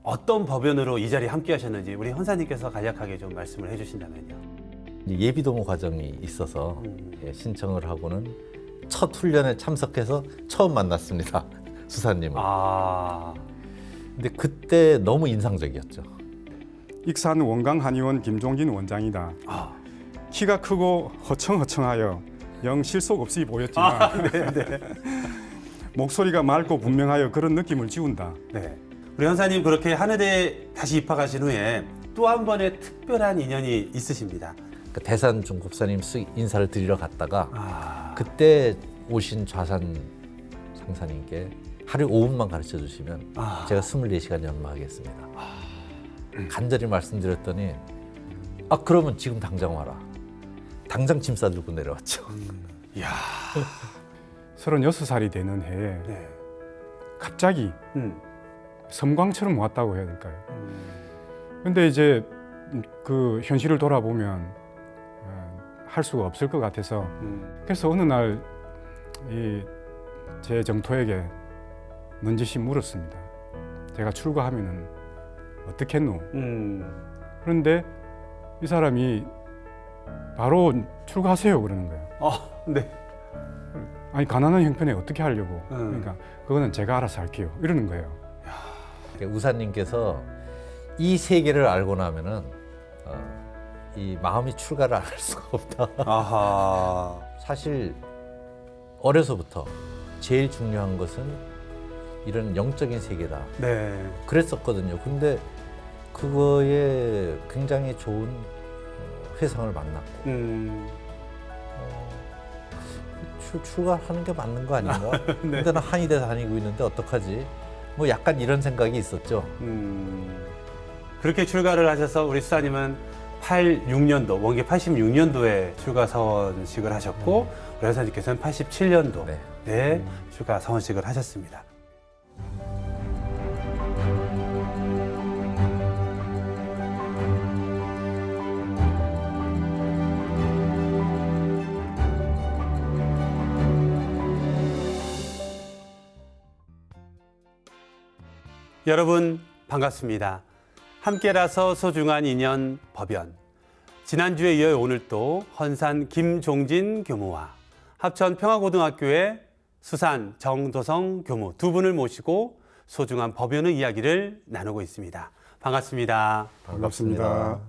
어떤 법연으로 이 자리에 함께 하셨는지 우리 헌사님께서 간략하게 좀 말씀을 해주신다면요. 예비동호 과정이 있어서 신청을 하고는 첫 훈련에 참석해서 처음 만났습니다. 수사님을. 아, 근데 그때 너무 인상적이었죠. 익산 원강 한의원 김종진 원장이다. 아, 키가 크고 허청허청하여 영 실속 없이 보였지만 목소리가 맑고 분명하여 그런 느낌을 지운다. 네. 우리 헌사님 그렇게 한의대에 다시 입학하신 후에 또 한 번의 특별한 인연이 있으십니다. 그 대산 중급사님 인사를 드리러 갔다가 아, 그때 오신 좌산 상사님께 하루 5분만 가르쳐 주시면 아. 제가 24시간 연마하겠습니다. 간절히 말씀드렸더니 그러면 지금 당장 와라. 당장 짐 싸들고 내려왔죠. 이야, 36살이 되는 해에 네. 갑자기 섬광처럼 왔다고 해야 될까요? 음, 근데 이제 그 현실을 돌아보면 할 수가 없을 것 같아서 그래서 어느 날 이 제 정토에게 넌지시 물었습니다. 제가 출가하면은 어떻겠노? 그런데 이 사람이 바로 출가하세요 그러는 거예요. 네. 아니 가난한 형편에 어떻게 하려고? 그러니까 그거는 제가 알아서 할게요. 이러는 거예요. 우사님께서 이 세계를 알고 나면은 이 마음이 출가를 안 할 수가 없다. 아하. 사실 어려서부터 제일 중요한 것은 이런 영적인 세계다. 네. 그랬었거든요. 근데 그거에 굉장히 좋은 회상을 만났고 출가하는 게 맞는 거 아닌가? 네. 근데 나 한의대 다니고 있는데 어떡하지? 뭐 약간 이런 생각이 있었죠. 그렇게 출가를 하셔서 우리 수사님은 86년도, 원기 86년도에 출가 서원식을 하셨고 우리 헌사님께서는 87년도 네. 네, 출가 서원식을 하셨습니다. 여러분 반갑습니다. 함께라서 소중한 인연 법연. 지난주에 이어 오늘 또 헌산 김종진 교무와 합천 평화고등학교의 수산 정도성 교무 두 분을 모시고 소중한 법연의 이야기를 나누고 있습니다. 반갑습니다. 반갑습니다.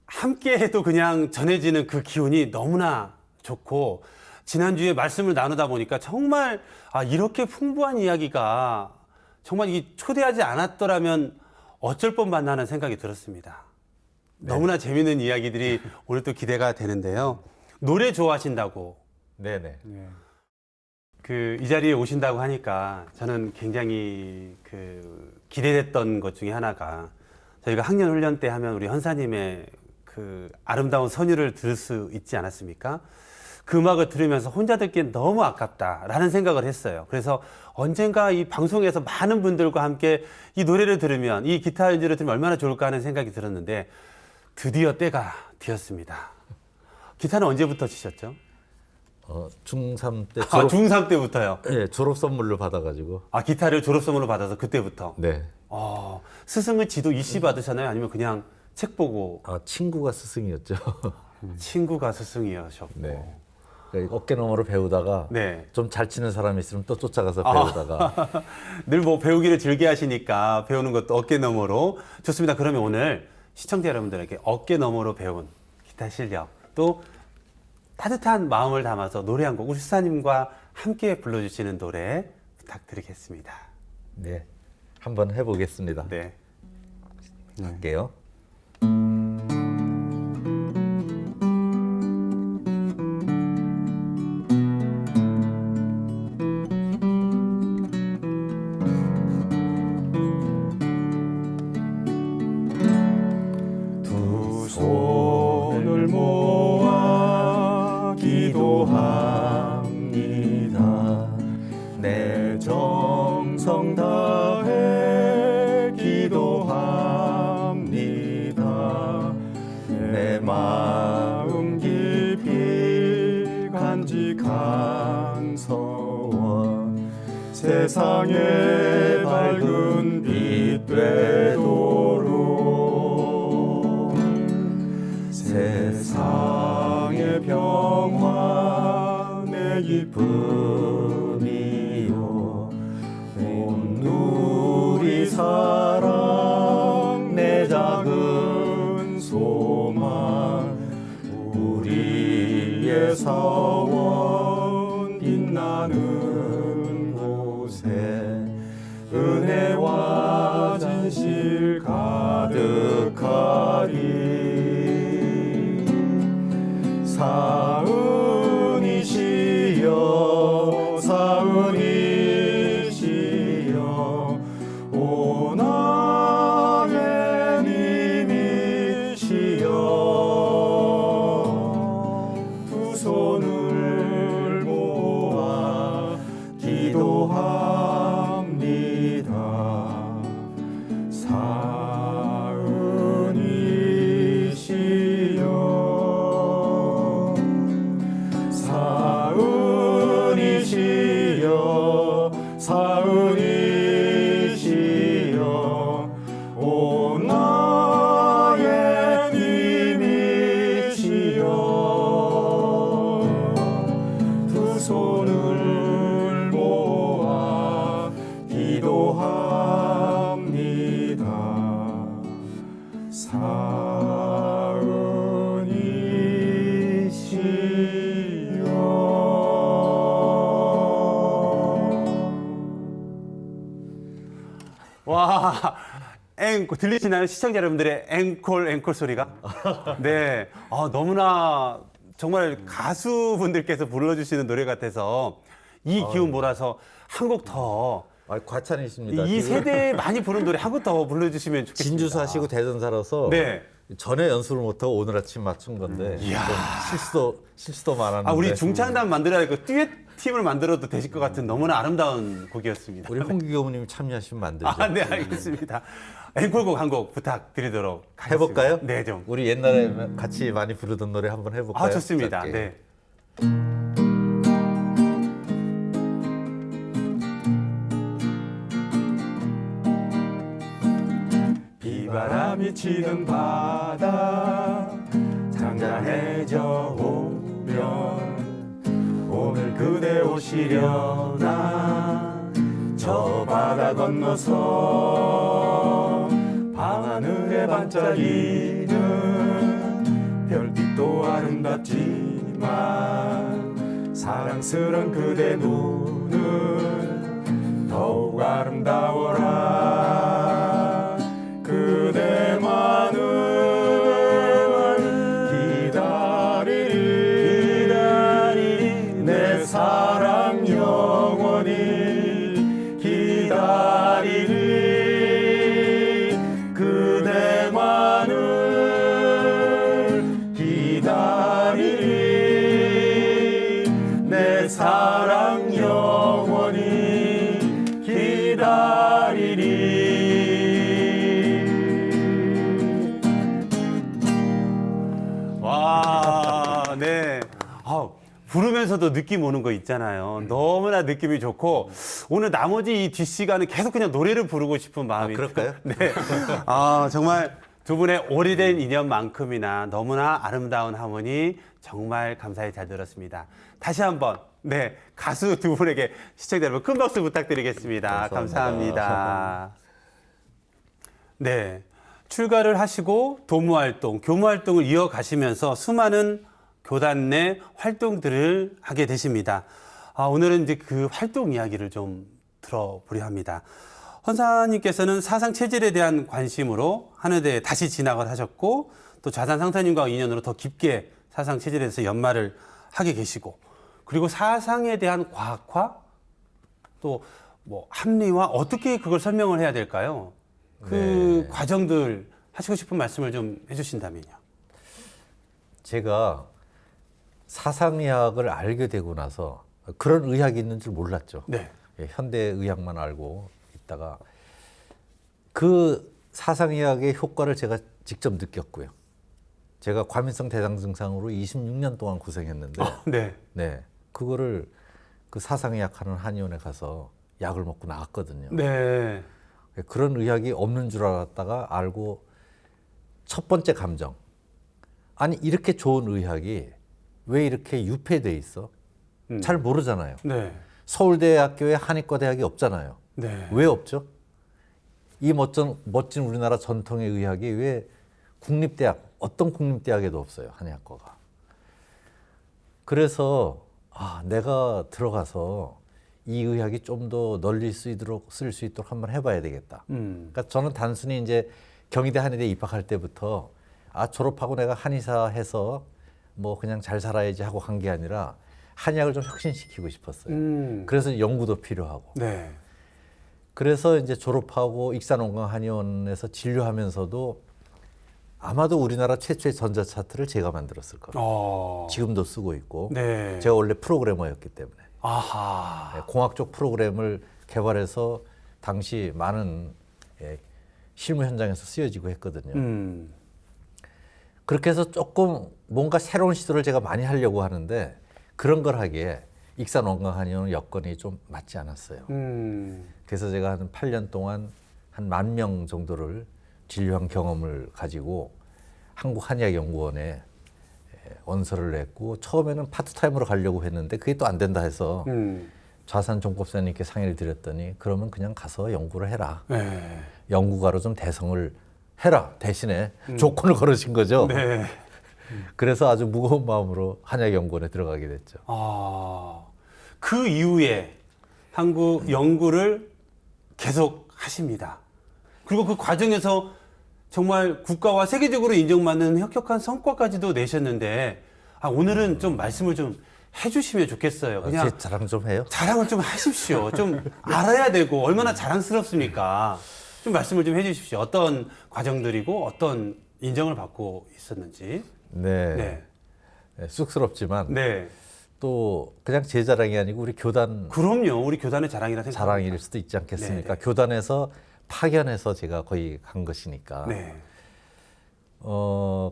함께 해도 그냥 전해지는 그 기운이 너무나 좋고 지난주에 말씀을 나누다 보니까 정말 이렇게 풍부한 이야기가 정말 이 초대하지 않았더라면 어쩔 뻔만 하는 생각이 들었습니다. 네. 너무나 재미있는 이야기들이 오늘 또 기대가 되는데요. 노래 좋아하신다고 네네. 네. 이 자리에 오신다고 하니까 저는 굉장히 기대됐던 것 중에 하나가 저희가 학년 훈련 때 하면 우리 헌사님의 그 아름다운 선율을 들을 수 있지 않았습니까? 그 음악을 들으면서 혼자 듣기엔 너무 아깝다라는 생각을 했어요. 그래서 언젠가 이 방송에서 많은 분들과 함께 이 노래를 들으면, 이 기타 연주를 들으면 얼마나 좋을까 하는 생각이 들었는데 드디어 때가 되었습니다. 기타는 언제부터 치셨죠? 중3 때 중3 때부터요? 네, 졸업 선물로 받아가지고. 기타를 졸업 선물로 받아서 그때부터? 네. 스승의 지도 이씨 받으셨나요? 아니면 그냥 책 보고? 친구가 스승이었죠. 친구가 스승이셨고. 네. 그러니까 어깨 너머로 배우다가 네. 좀 잘 치는 사람이 있으면 또 쫓아가서 배우다가. 늘 뭐 배우기를 즐겨 하시니까 배우는 것도 어깨 너머로. 좋습니다. 그러면 오늘 시청자 여러분들에게 어깨 너머로 배운 기타 실력 또 따뜻한 마음을 담아서 노래 한 곡 우리 수사님과 함께 불러주시는 노래 부탁드리겠습니다. 네. 한번 해보겠습니다. 네. 할게요. 두 손을 모아 기도합니다. 내 정성 다해 기도합니다. 내 마음 깊이 간직한 소원 세상에 밝은 빛 되도록 세상의 평화 내 기쁨이요 온누리 사랑 내 작은 소망 우리의 사원 빛나는 곳에 은혜와 진실 가득하리 사은이시여 사은이시여 오 나의 님이시여 두 손을 모아 기도합니다 사은이시여 사은이시여 오 나의 님이시여 두 손을 모아 기도합니다 와, 들리시나요? 시청자 여러분들의 앵콜 소리가? 네. 너무나 정말 가수분들께서 불러주시는 노래 같아서 이 기운 몰아서 한 곡 더, 과찬이십니다. 이 지금 세대에 많이 부른 노래 한 곡 더 불러주시면 좋겠습니다. 진주 사시고 대전 살아서 네. 전에 연습을 못하고 오늘 아침 맞춘 건데 좀 실수도 많았는데 우리 중창단 만들어야 그 듀엣 팀을 만들어도 되실 것 같은 너무나 아름다운 곡이었습니다. 우리 홍기교 어머님이 참여하시면 만들죠. 네, 알겠습니다. 앵콜곡 한 곡 부탁드리도록 하겠습니다. 해볼까요? 네, 좀. 우리 옛날에 같이 많이 부르던 노래 한번 해볼까요? 좋습니다. 짧게. 네. 비바람이 치는 바다 잔잔해져 오면 오늘 그대 오시려나 저 바다 건너서 밤하늘에 반짝이는 별빛도 아름답지만 사랑스런 그대 눈은 더욱 아름다워라 그대만을 기다리리 내 사랑 영원히 기다리리 그대만을 기다리리 내 사랑 영원히 기다리리 와, 네. 부르면서도 느낌 오는 거 있잖아요. 너무나 느낌이 좋고 오늘 나머지 이 뒷시간은 계속 그냥 노래를 부르고 싶은 마음이 그럴까요? 네. 정말 두 분의 오래된 인연만큼이나 너무나 아름다운 하모니 정말 감사히 잘 들었습니다. 다시 한번 네, 가수 두 분에게 시청자 여러분 큰 박수 부탁드리겠습니다. 감사합니다. 네. 출가를 하시고 도무활동, 교무활동을 이어가시면서 수많은 교단 내 활동들을 하게 되십니다. 오늘은 이제 그 활동 이야기를 좀 들어보려 합니다. 헌사님께서는 사상 체질에 대한 관심으로 한의대에 다시 진학을 하셨고 또 좌산 상사님과 인연으로 더 깊게 사상 체질에 대해서 연마를 하게 계시고 그리고 사상에 대한 과학화 또 뭐 합리화 어떻게 그걸 설명을 해야 될까요? 그 과정들 하시고 싶은 말씀을 좀 해주신다면요. 제가 사상의학을 알게 되고 나서 그런 의학이 있는 줄 몰랐죠. 네. 현대의학만 알고 있다가 그 사상의학의 효과를 제가 직접 느꼈고요. 제가 과민성 대장 증상으로 26년 동안 고생했는데 네. 네, 그거를 그 사상의학 하는 한의원에 가서 약을 먹고 나갔거든요. 네. 그런 의학이 없는 줄 알았다가 알고 첫 번째 감정. 아니 이렇게 좋은 의학이 왜 이렇게 유폐돼 있어? 잘 모르잖아요. 네. 서울대학교에 한의과 대학이 없잖아요. 네. 왜 없죠? 이 멋진 우리나라 전통의 의학이 왜 국립대학, 어떤 국립대학에도 없어요, 한의학과가. 그래서 내가 들어가서 이 의학이 좀 더 널리 쓸 수 있도록 한번 해봐야 되겠다. 그러니까 저는 단순히 이제 경희대 한의대 입학할 때부터 졸업하고 내가 한의사 해서 뭐 그냥 잘 살아야지 하고 간 게 아니라 한의학을 좀 혁신시키고 싶었어요. 그래서 연구도 필요하고. 네. 그래서 이제 졸업하고 익산원광한의원에서 진료하면서도 아마도 우리나라 최초의 전자차트를 제가 만들었을 거예요. 지금도 쓰고 있고. 네. 제가 원래 프로그래머였기 때문에. 아하. 공학 쪽 프로그램을 개발해서 당시 많은 실무 현장에서 쓰여지고 했거든요. 그렇게 해서 조금 뭔가 새로운 시도를 제가 많이 하려고 하는데 그런 걸 하기에 익산원광한의원 여건이 좀 맞지 않았어요. 그래서 제가 한 8년 동안 한 10,000명 정도를 진료한 경험을 가지고 한국한의학연구원에 원서를 냈고 처음에는 파트타임으로 가려고 했는데 그게 또 안 된다 해서 좌산 종법사님께 상의를 드렸더니 그러면 그냥 가서 연구를 해라. 네. 연구가로 좀 대성을 해라. 대신에 조건을 걸으신 거죠. 네. 그래서 아주 무거운 마음으로 한의학연구원에 들어가게 됐죠. 그 이후에 한국 연구를 계속 하십니다. 그리고 그 과정에서 정말 국가와 세계적으로 인정받는 혁혁한 성과까지도 내셨는데 오늘은 좀 말씀을 좀 해주시면 좋겠어요. 그냥 제 자랑 좀 해요. 자랑을 좀 하십시오. 좀 알아야 되고 얼마나 자랑스럽습니까? 좀 말씀을 좀 해주십시오. 어떤 과정들이고 어떤 인정을 받고 있었는지. 네. 네. 쑥스럽지만 네. 또 그냥 제 자랑이 아니고 우리 교단 그럼요. 우리 교단의 자랑이라 생각합니다. 자랑일 수도 있지 않겠습니까? 네. 교단에서 파견해서 제가 거의 간 것이니까. 네.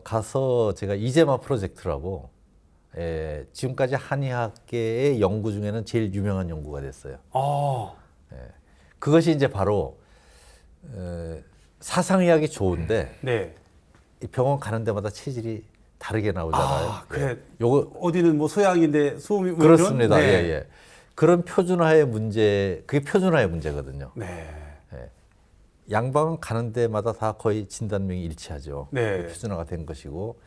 가서 제가 이재마 프로젝트라고 지금까지 한의학계의 연구 중에는 제일 유명한 연구가 됐어요. 그것이 이제 바로 사상의학이 좋은데 네. 이 병원 가는 데마다 체질이 다르게 나오잖아요. 그래. 요거 어디는 뭐 소양인데 소음이 뭐 그렇습니다. 이런? 네. 예. 그런 표준화의 문제, 그게 표준화의 문제거든요. 네. 양방은 가는 데마다 다 거의 진단명이 일치하죠. 네. 표준화가 된 것이고.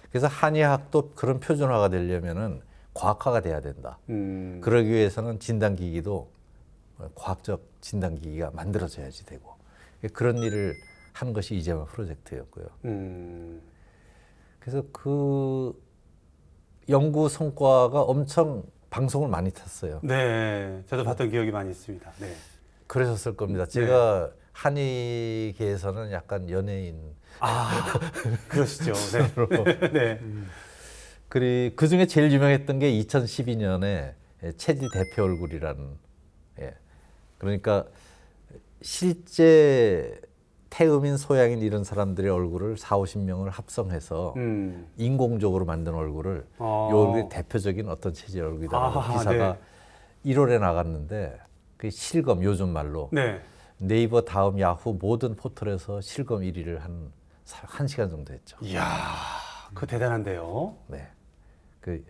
그래서 한의학도 그런 표준화가 되려면은 과학화가 돼야 된다. 그러기 위해서는 진단기기도 과학적 진단기기가 만들어져야지 되고. 그런 일을 한 것이 이재마 프로젝트였고요. 그래서 그 연구 성과가 엄청 방송을 많이 탔어요. 네. 저도 봤던 기억이 많이 있습니다. 네. 그러셨을 겁니다. 제가 한의계에서는 약간 연예인. 그러시죠. 네. 네. 그 중에 제일 유명했던 게 2012년에 체질 대표 얼굴이라는. 그러니까 실제 태음인, 소양인 이런 사람들의 얼굴을 40-50명을 합성해서 인공적으로 만든 얼굴을 이 얼굴이 대표적인 어떤 체질 얼굴이다라고 기사가 1월에 나갔는데 그 실검 요즘 말로 네. 네이버 다음 야후 모든 포털에서 실검 1위를 한 1시간 정도 했죠. 이야, 그거 대단한데요. 네. 그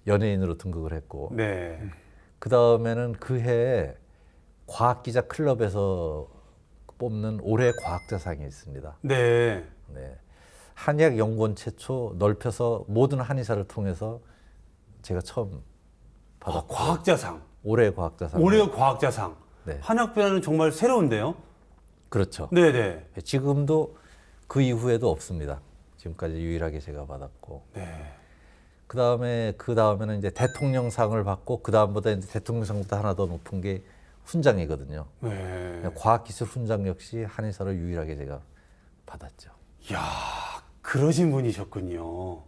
연예인으로 등극을 했고. 네. 그 다음에는 그 해에 과학기자 클럽에서 뽑는 올해 과학자상이 있습니다. 네. 네. 한의학연구원 최초 넓혀서 모든 한의사를 통해서 제가 처음 받았고. 과학자상. 올해 과학자상. 올해 과학자상. 네. 한의학분야는 정말 새로운데요. 그렇죠. 네네. 지금도 그 이후에도 없습니다. 지금까지 유일하게 제가 받았고. 네. 그 다음에는 이제 대통령상을 받고 그 다음보다 이제 대통령상보다 하나 더 높은 게 훈장이거든요. 네. 과학기술 훈장 역시 한의사로 유일하게 제가 받았죠. 이야, 그러신 분이셨군요.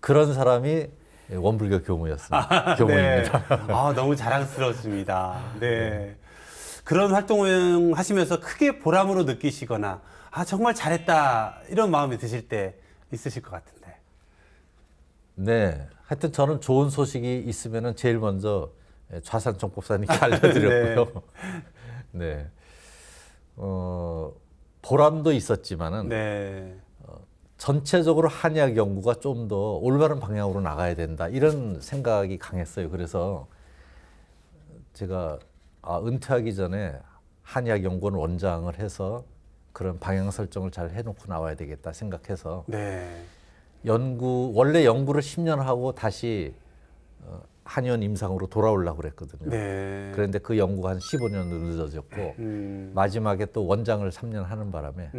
그런 사람이 원불교 교무였습니다. 교무입니다. 네. 너무 자랑스럽습니다. 네. 그런 활동을 하시면서 크게 보람으로 느끼시거나 정말 잘했다 이런 마음이 드실 때 있으실 것 같은데. 네. 하여튼 저는 좋은 소식이 있으면은 제일 먼저 좌산총법사님께 알려드렸고요. 네. 보람도 있었지만은 네. 전체적으로 한의학 연구가 좀 더 올바른 방향으로 나가야 된다 이런 생각이 강했어요. 그래서 제가 은퇴하기 전에 한의학 연구원 원장을 해서 그런 방향 설정을 잘 해놓고 나와야 되겠다 생각해서 네. 원래 연구를 10년 하고 다시 한의원 임상으로 돌아오려고 그랬거든요. 네. 그런데 그 연구가 한 15년도 늦어졌고 마지막에 또 원장을 3년 하는 바람에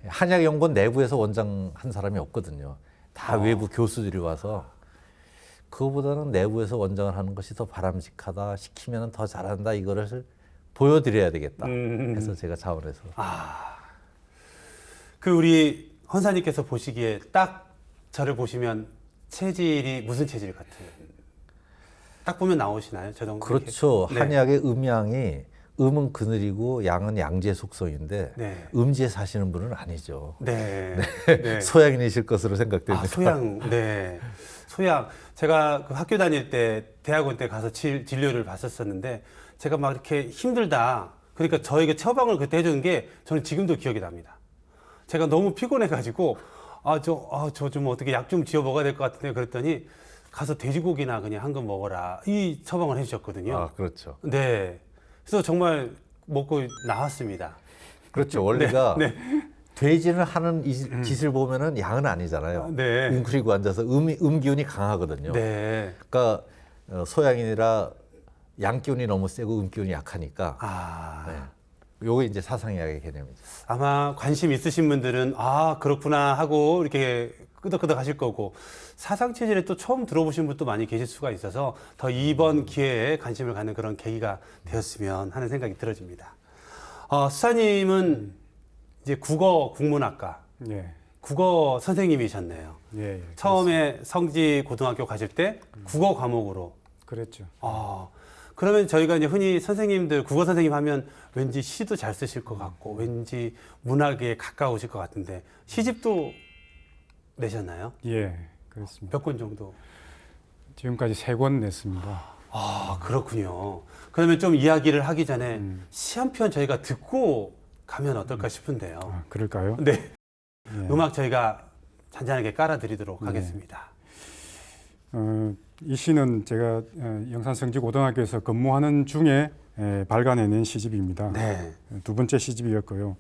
한의학연구원 내부에서 원장 한 사람이 없거든요. 다 외부 교수들이 와서 그거보다는 내부에서 원장을 하는 것이 더 바람직하다, 시키면 더 잘한다, 이거를 보여드려야 되겠다 해서 제가 자원해서. 그 우리 헌사님께서 보시기에 딱 저를 보시면 체질이 무슨 체질 같아요? 딱 보면 나오시나요? 저 정도? 그렇죠. 네. 한의학의 음양이 음은 그늘이고 양은 양지의 속성인데 네. 음지에 사시는 분은 아니죠. 네. 네. 소양인이실 것으로 생각됩니다. 소양. 네. 소양. 제가 그 학교 다닐 때 대학원 때 가서 진료를 받았었는데 제가 막 이렇게 힘들다. 그러니까 저에게 처방을 그때 해주는 게 저는 지금도 기억이 납니다. 제가 너무 피곤해가지고 저 좀 어떻게 약 좀 지어 먹어야 될 것 같은데 그랬더니 가서 돼지고기나 그냥 한 건 먹어라. 이 처방을 해주셨거든요. 그렇죠. 네. 그래서 정말 먹고 나왔습니다. 그렇죠. 원리가 네. 돼지는 하는 짓을 보면은 양은 아니잖아요. 네. 웅크리고 앉아서 기운이 강하거든요. 네. 그러니까 소양인이라 양 기운이 너무 세고 기운이 약하니까. 네. 요게 이제 사상의학의 개념이죠. 아마 관심 있으신 분들은 그렇구나 하고 이렇게 끄덕끄덕 하실 거고 사상 체질에 또 처음 들어보신 분도 많이 계실 수가 있어서 더 이번 기회에 관심을 갖는 그런 계기가 되었으면 하는 생각이 들어집니다. 수사님은 이제 국어 국문학과 예. 국어 선생님이셨네요. 예, 예. 처음에 성지 고등학교 가실 때 국어 과목으로. 그랬죠. 그러면 저희가 이제 흔히 선생님들 국어 선생님 하면 왠지 시도 잘 쓰실 것 같고 왠지 문학에 가까우실 것 같은데 시집도 내셨나요? 예, 그렇습니다. 몇 권 정도? 지금까지 3권 냈습니다. 그렇군요. 그러면 좀 이야기를 하기 전에 시 한 편 저희가 듣고 가면 어떨까 싶은데요. 그럴까요? 네. 예. 음악 저희가 잔잔하게 깔아드리도록 하겠습니다. 이 시는 제가 영산성지고등학교에서 근무하는 중에 발간해낸 시집입니다. 네. 두 번째 시집이었고요.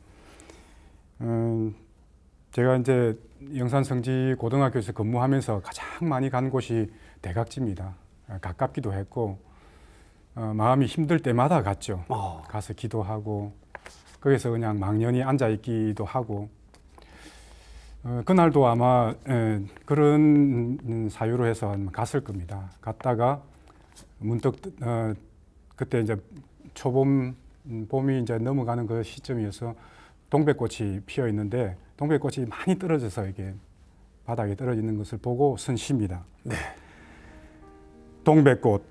제가 이제 영산성지고등학교에서 근무하면서 가장 많이 간 곳이 대각지입니다. 가깝기도 했고 마음이 힘들 때마다 갔죠. 가서 기도하고 거기서 그냥 망연히 앉아 있기도 하고 그날도 아마 그런 사유로 해서 갔을 겁니다. 갔다가 문득 그때 이제 초봄 봄이 이제 넘어가는 그 시점이어서 동백꽃이 피어 있는데 동백꽃이 많이 떨어져서 이게 바닥에 떨어지는 것을 보고 쓴 시입니다. 네. 동백꽃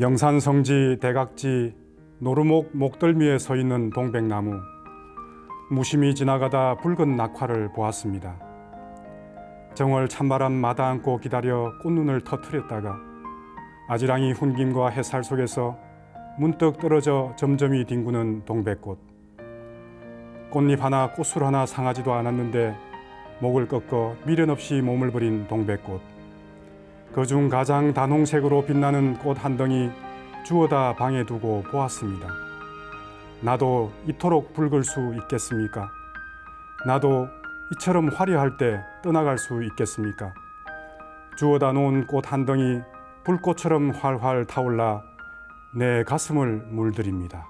영산성지 대각지 노루목 목덜미에 서 있는 동백나무 무심히 지나가다 붉은 낙화를 보았습니다. 정월 찬바람 마다 안고 기다려 꽃눈을 터뜨렸다가 아지랑이 훈김과 햇살 속에서 문득 떨어져 점점이 뒹구는 동백꽃. 꽃잎 하나 꽃술 하나 상하지도 않았는데 목을 꺾어 미련 없이 몸을 버린 동백꽃. 그중 가장 단홍색으로 빛나는 꽃 한 덩이 주워다 방에 두고 보았습니다. 나도 이토록 붉을 수 있겠습니까? 나도 이처럼 화려할 때 떠나갈 수 있겠습니까? 주워다 놓은 꽃 한 덩이 불꽃처럼 활활 타올라 내 가슴을 물들입니다.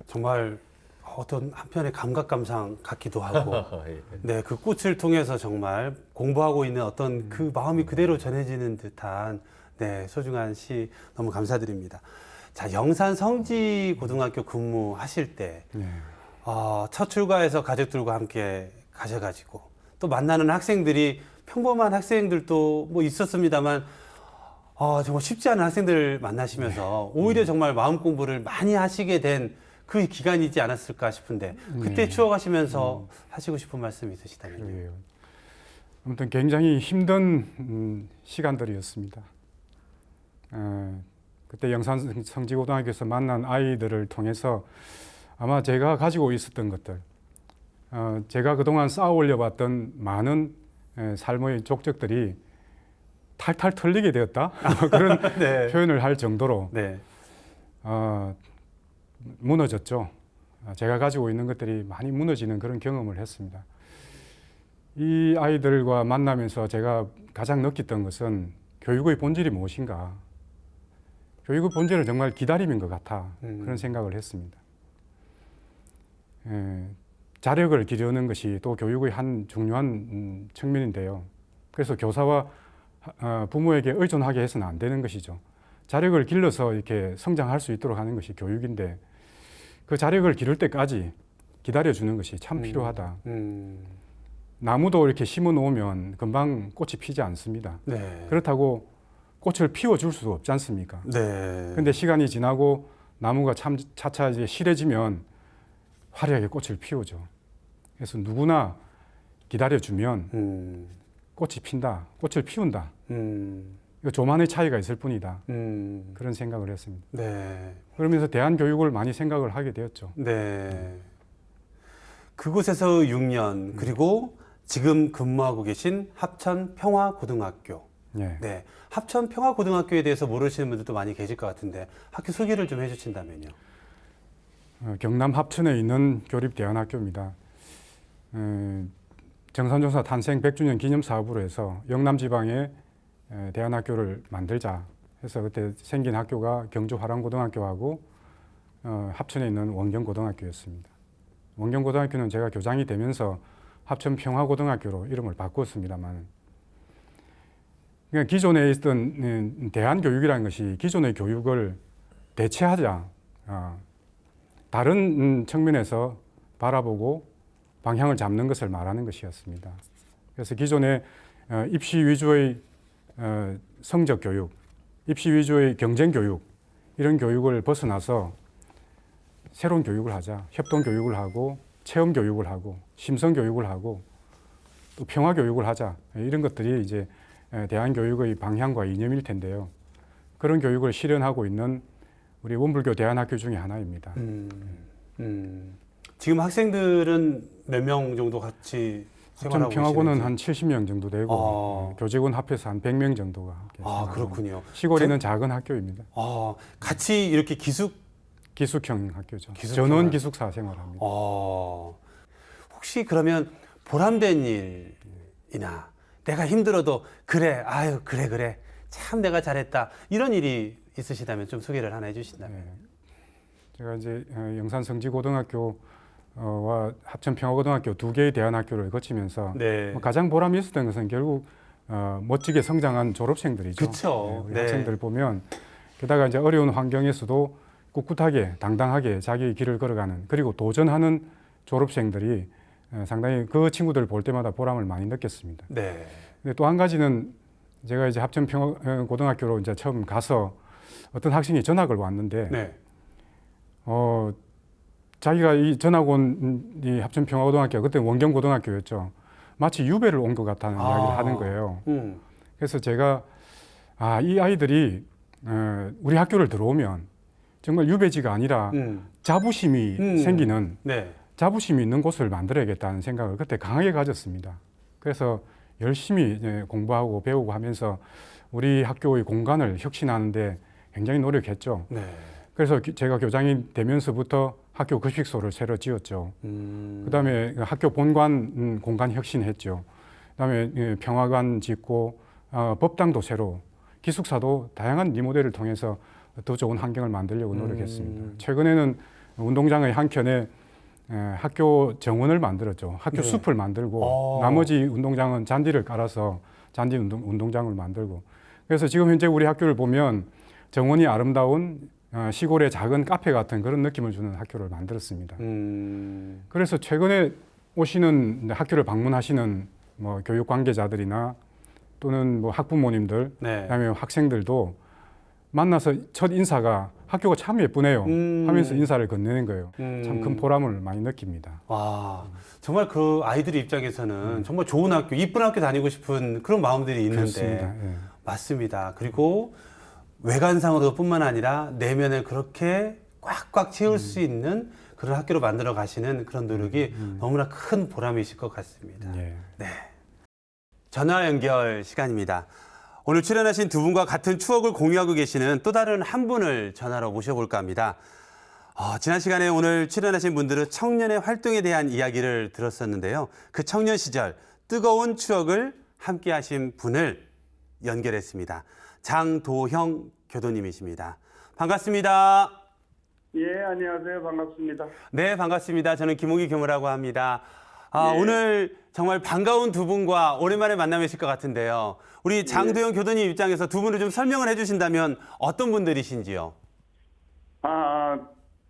정말 어떤 한편의 감각 감상 같기도 하고 예. 네, 그 꽃을 통해서 정말 공부하고 있는 어떤 그 마음이 그대로 전해지는 듯한 네, 소중한 시 너무 감사드립니다. 자, 영산 성지 고등학교 근무하실 때 첫 출가해서 가족들과 함께 가셔가지고 또 만나는 학생들이 평범한 학생들도 뭐 있었습니다만 정말 쉽지 않은 학생들 만나시면서 오히려 정말 마음 공부를 많이 하시게 된 그 기간이지 않았을까 싶은데 그때 추억하시면서 하시고 싶은 말씀 있으시다면요. 아무튼 굉장히 힘든 시간들이었습니다. 그때 영산 성지고등학교에서 만난 아이들을 통해서 아마 제가 가지고 있었던 것들, 제가 그동안 쌓아 올려봤던 많은 삶의 족적들이 탈탈 털리게 되었다 그런 네. 표현을 할 정도로 네. 무너졌죠. 제가 가지고 있는 것들이 많이 무너지는 그런 경험을 했습니다. 이 아이들과 만나면서 제가 가장 느꼈던 것은 교육의 본질이 무엇인가. 교육의 본질은 정말 기다림인 것 같아. 그런 생각을 했습니다. 자력을 기르는 것이 또 교육의 한 중요한 측면인데요. 그래서 교사와 부모에게 의존하게 해서는 안 되는 것이죠. 자력을 길러서 이렇게 성장할 수 있도록 하는 것이 교육인데 그 자력을 기를 때까지 기다려주는 것이 참 필요하다. 나무도 이렇게 심어 놓으면 금방 꽃이 피지 않습니다. 네. 그렇다고 꽃을 피워줄 수도 없지 않습니까? 네. 근데 시간이 지나고 나무가 차차 이제 실해지면 화려하게 꽃을 피우죠. 그래서 누구나 기다려주면 꽃이 핀다, 꽃을 피운다. 이거 조만의 차이가 있을 뿐이다. 그런 생각을 했습니다. 네. 그러면서 대안교육을 많이 생각을 하게 되었죠. 네. 그곳에서 6년 그리고 지금 근무하고 계신 합천평화고등학교. 예. 네. 합천평화고등학교에 대해서 모르시는 분들도 많이 계실 것 같은데 학교 소개를 좀 해주신다면요. 경남 합천에 있는 교립대안학교입니다. 정선조사 탄생 100주년 기념 사업으로 해서 영남 지방에 대안학교를 만들자 해서 그때 생긴 학교가 경주 화랑고등학교하고 합천에 있는 원경고등학교였습니다. 원경고등학교는 제가 교장이 되면서 합천평화고등학교로 이름을 바꿨습니다만, 그러니까 기존에 있던 대안교육이라는 것이 기존의 교육을 대체하자, 다른 측면에서 바라보고 방향을 잡는 것을 말하는 것이었습니다. 그래서 기존의 입시 위주의 성적 교육, 입시 위주의 경쟁 교육, 이런 교육을 벗어나서 새로운 교육을 하자, 협동 교육을 하고 체험 교육을 하고 심성 교육을 하고 또 평화 교육을 하자, 이런 것들이 이제 대안교육의 방향과 이념일 텐데요. 그런 교육을 실현하고 있는 우리 원불교 대안학교 중에 하나입니다. 지금 학생들은 몇 명 정도 같이 생활하고 합천평화고는 계시는지? 한 70명 정도 되고 교직원 합해서 한 100명 정도가 함께 생활합니다. 그렇군요. 시골에는 작은 학교입니다. 같이 이렇게 기숙형 학교죠. 기숙형 전원 기숙사 생활합니다. 혹시 그러면 보람된 일이나 내가 힘들어도 그래, 아유 그래 참 내가 잘했다 이런 일이 있으시다면 좀 소개를 하나 해주신다면. 네. 제가 이제 영산 성지고등학교와 합천평화고등학교 두 개의 대안학교를 거치면서 네. 가장 보람이 있었던 것은 결국 멋지게 성장한 졸업생들이죠. 그렇죠. 우리 네. 학생들 보면 게다가 이제 어려운 환경에서도 꿋꿋하게 당당하게 자기의 길을 걸어가는, 그리고 도전하는 졸업생들이 상당히 그 친구들 볼 때마다 보람을 많이 느꼈습니다. 네. 근데 또 한 가지는 제가 이제 합천평화고등학교로 이제 처음 가서 어떤 학생이 전학을 왔는데 네. 자기가 이 전학 온 이 합천평화고등학교, 그때 원경고등학교였죠. 마치 유배를 온 것 같다는 이야기를 하는 거예요. 그래서 제가 이 아이들이 우리 학교를 들어오면 정말 유배지가 아니라 자부심이 생기는, 네. 자부심이 있는 곳을 만들어야겠다는 생각을 그때 강하게 가졌습니다. 그래서 열심히 이제 공부하고 배우고 하면서 우리 학교의 공간을 혁신하는데 굉장히 노력했죠. 네. 그래서 제가 교장이 되면서부터 학교 급식소를 새로 지었죠. 그다음에 학교 본관 공간 혁신했죠. 그다음에 평화관 짓고 법당도 새로, 기숙사도 다양한 리모델을 통해서 더 좋은 환경을 만들려고 노력했습니다. 최근에는 운동장의 한켠에 학교 정원을 만들었죠. 학교 숲을 만들고 나머지 운동장은 잔디를 깔아서 잔디 운동장을 만들고, 그래서 지금 현재 우리 학교를 보면 정원이 아름다운 시골의 작은 카페 같은 그런 느낌을 주는 학교를 만들었습니다. 그래서 최근에 오시는 학교를 방문하시는 뭐 교육 관계자들이나 또는 뭐 학부모님들, 네. 그다음에 학생들도 만나서 첫 인사가 학교가 참 예쁘네요 하면서 인사를 건네는 거예요. 참 큰 음. 보람을 많이 느낍니다. 와, 정말 그 아이들 입장에서는 정말 좋은 학교, 이쁜 학교 다니고 싶은 그런 마음들이 있는데. 그렇습니다. 예. 맞습니다. 그리고 외관상으로뿐만 아니라 내면을 그렇게 꽉꽉 채울 수 있는 그런 학교로 만들어 가시는 그런 노력이 너무나 큰 보람이실 것 같습니다. 예. 네. 전화 연결 시간입니다. 오늘 출연하신 두 분과 같은 추억을 공유하고 계시는 또 다른 한 분을 전화로 모셔볼까 합니다. 지난 시간에 오늘 출연하신 분들은 청년의 활동에 대한 이야기를 들었었는데요. 그 청년 시절 뜨거운 추억을 함께 하신 분을 연결했습니다. 장도형 교도님이십니다. 반갑습니다. 예, 안녕하세요. 반갑습니다. 네, 반갑습니다. 저는 김홍기 교무라고 합니다. 예. 오늘 정말 반가운 두 분과 오랜만에 만나뵙을 것 같은데요. 우리 장도형 교도님 입장에서 두 분을 좀 설명을 해주신다면 어떤 분들이신지요?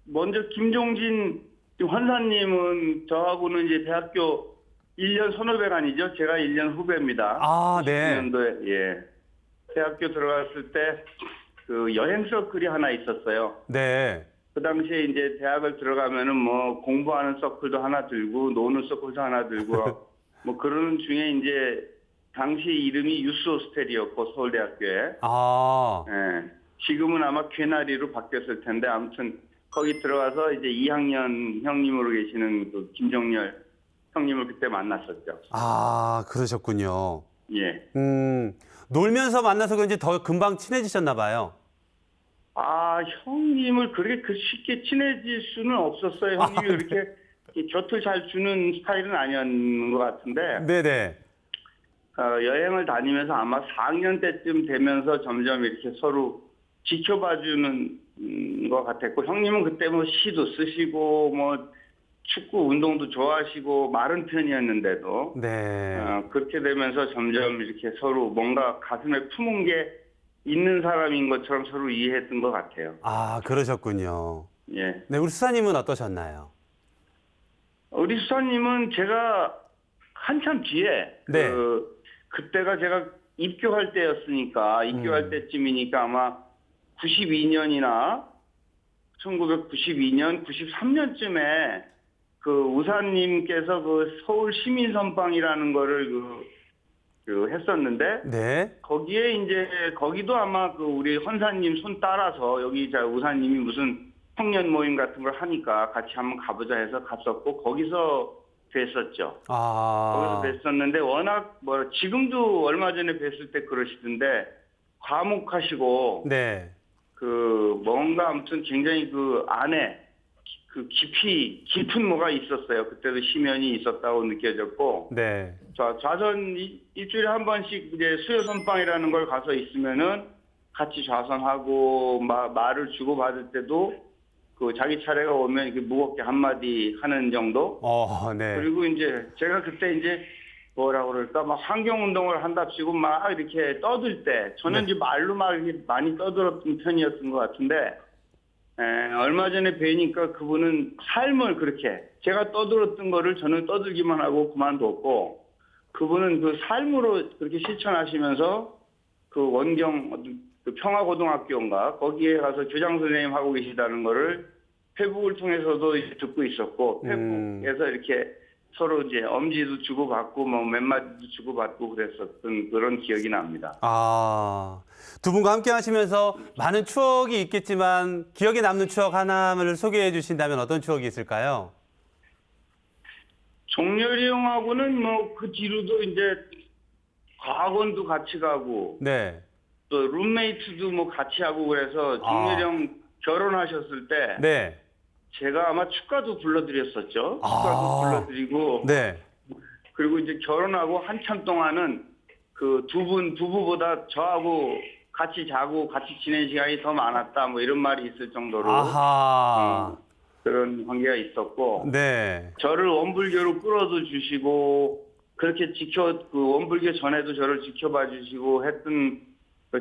먼저 김종진 환사님은 저하고는 이제 대학교 1년 선후배간이죠. 제가 1년 후배입니다. 아, 네. 90년도에 예. 대학교 들어갔을 때 그 여행 서클이 하나 있었어요. 네. 그 당시에 이제 대학을 들어가면은 뭐 공부하는 서클도 하나 들고 노는 서클도 하나 들고 뭐 그러는 중에 이제 당시 이름이 유스 호스텔이었고 서울대학교에 아, 예. 지금은 아마 괴나리로 바뀌었을 텐데 아무튼 거기 들어가서 이제 2학년 형님으로 계시는 그 김정렬 형님을 그때 만났었죠. 그러셨군요. 예. 놀면서 만나서 그런지 더 금방 친해지셨나 봐요. 형님을 그렇게 쉽게 친해질 수는 없었어요. 형님이 그렇게 곁을 잘 주는 스타일은 아니었는 것 같은데 네네. 여행을 다니면서 아마 4학년 때쯤 되면서 점점 이렇게 서로 지켜봐주는 것 같았고 형님은 그때 뭐 시도 쓰시고 뭐 축구 운동도 좋아하시고 마른 편이었는데도 네. 그렇게 되면서 점점 이렇게 서로 뭔가 가슴에 품은 게 있는 사람인 것처럼 서로 이해했던 것 같아요. 그러셨군요. 예. 네, 우리 수사님은 어떠셨나요? 우리 수사님은 제가 한참 뒤에 네. 그때가 제가 입교할 때였으니까 입교할 때쯤이니까 아마 92년이나 1992년, 93년쯤에 그 우사님께서 그 서울 시민 선방이라는 거를 했었는데 네. 거기에 이제 거기도 아마 그 우리 헌사님 손 따라서 여기 우사님이 무슨 청년 모임 같은 걸 하니까 같이 한번 가보자 해서 갔었고 거기서 뵀었죠. 거기서 뵀었는데 워낙 지금도 얼마 전에 뵀을 때 그러시던데 과묵하시고 네. 그 뭔가 아무튼 굉장히 그 안에 그 깊은 뭐가 있었어요. 그때도 심연이 있었다고 느껴졌고 네. 좌선 일주일에 한 번씩 이제 수요 선방이라는 걸 가서 있으면은 같이 좌선하고 말을 주고 받을 때도 그 자기 차례가 오면 이렇게 무겁게 한마디 하는 정도. 네. 그리고 이제 제가 그때 이제 뭐라 그럴까 막 환경 운동을 한답시고 막 이렇게 떠들 때 저는 이제 말로 막 이렇게 많이 떠들었던 편이었던 것 같은데 얼마 전에 뵈니까 그분은 삶을 그렇게 제가 떠들었던 거를 저는 떠들기만 하고 그만뒀고 그분은 그 삶으로 그렇게 실천하시면서 그 원경 그 평화고등학교인가 거기에 가서 교장 선생님 하고 계시다는 거를 페북을 통해서도 이제 듣고 있었고 페북에서 이렇게 서로 이제 엄지도 주고받고 뭐 몇 마디도 주고받고 그랬었던 그런 기억이 납니다. 두 분과 함께 하시면서 많은 추억이 있겠지만 기억에 남는 추억 하나를 소개해 주신다면 어떤 추억이 있을까요? 종렬이 형하고는 뭐 그 뒤로도 이제 과학원도 같이 가고 네. 또 룸메이트도 뭐 같이 하고 그래서 종렬이 형 결혼하셨을 때 네. 제가 아마 축가도 불러드렸었죠. 축가도 불러드리고 네. 그리고 이제 결혼하고 한참 동안은 그 부부보다 저하고 같이 자고 같이 지낸 시간이 더 많았다 뭐 이런 말이 있을 정도로 그런 관계가 있었고 네. 저를 원불교로 끌어도 주시고 그렇게 그 원불교 전에도 저를 지켜봐 주시고 했던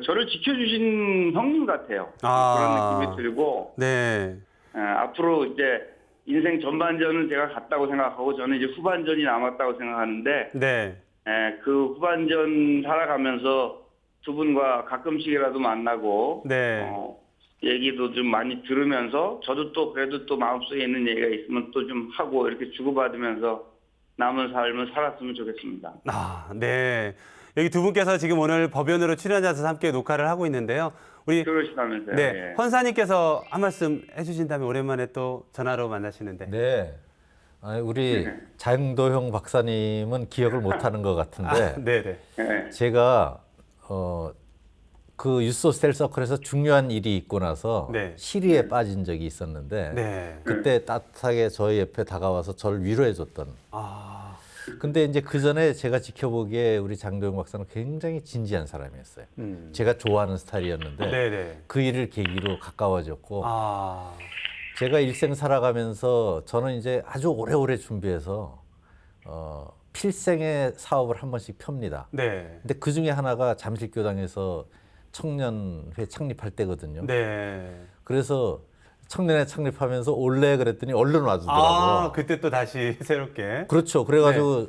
저를 지켜주신 형님 같아요. 그런 느낌이 들고 네. 앞으로 이제 인생 전반전은 제가 갔다고 생각하고 저는 이제 후반전이 남았다고 생각하는데 네. 그 후반전 살아가면서 두 분과 가끔씩이라도 만나고 네. 얘기도 좀 많이 들으면서 저도 또 그래도 또 마음속에 있는 얘기가 있으면 또 좀 하고 이렇게 주고받으면서 남은 삶을 살았으면 좋겠습니다. 아, 네. 여기 두 분께서 지금 오늘 법연으로 출연하셔서 함께 녹화를 하고 있는데요. 우리 그러시다면서요. 네, 예. 헌사님께서 한 말씀 해주신다면 오랜만에 또 전화로 만나시는데. 네. 우리 장도형 박사님은 기억을 못하는 것 같은데 네, 네. 예. 제가 그 유소스텔 서클에서 중요한 일이 있고 나서 네. 시리에 빠진 적이 있었는데 네. 그때 따뜻하게 저희 옆에 다가와서 저를 위로해줬던. 아, 근데 이제 그 전에 제가 지켜보기에 우리 장도영 박사는 굉장히 진지한 사람이었어요. 제가 좋아하는 스타일이었는데 네, 네. 그 일을 계기로 가까워졌고 아, 제가 일생 살아가면서 저는 이제 아주 오래오래 준비해서 필생의 사업을 한 번씩 펴니다. 네. 근데 그 중에 하나가 잠실교당에서 청년회 창립할 때거든요. 네. 그래서 청년회 창립하면서 올래 그랬더니 얼른 와주더라고요. 아, 그때 또 다시 새롭게. 그렇죠. 그래가지고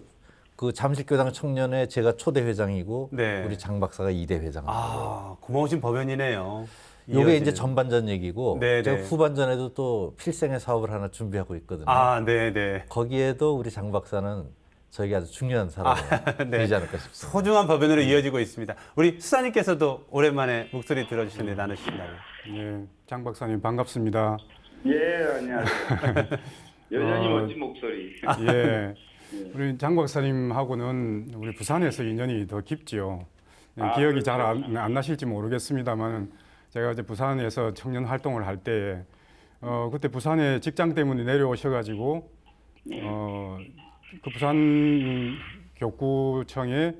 그 잠실교당 청년회 제가 초대 회장이고 네. 우리 장 박사가 2대 회장이고. 아, 고마우신 법연이네요. 요게 이제 이어지는. 전반전 얘기고 네, 제가 네. 후반전에도 또 필생의 사업을 하나 준비하고 있거든요. 아, 네, 네. 거기에도 우리 장 박사는 저에게 아주 중요한 사람이 네. 되지 않을까 싶습니다. 소중한 법연으로 이어지고 있습니다. 우리 수사님께서도 오랜만에 목소리 들어주시는데 나누신다면. 예, 장 박사님 반갑습니다. 예, 안녕하세요. 여전히 멋진 목소리. 예, 우리 장 박사님하고는 우리 부산에서 인연이 더 깊지요. 예, 아, 기억이 잘 그렇죠. 안 나실지 모르겠습니다만 제가 이제 부산에서 청년 활동을 할 때 그때 부산에 직장 때문에 내려오셔가지고 그 부산 교구청에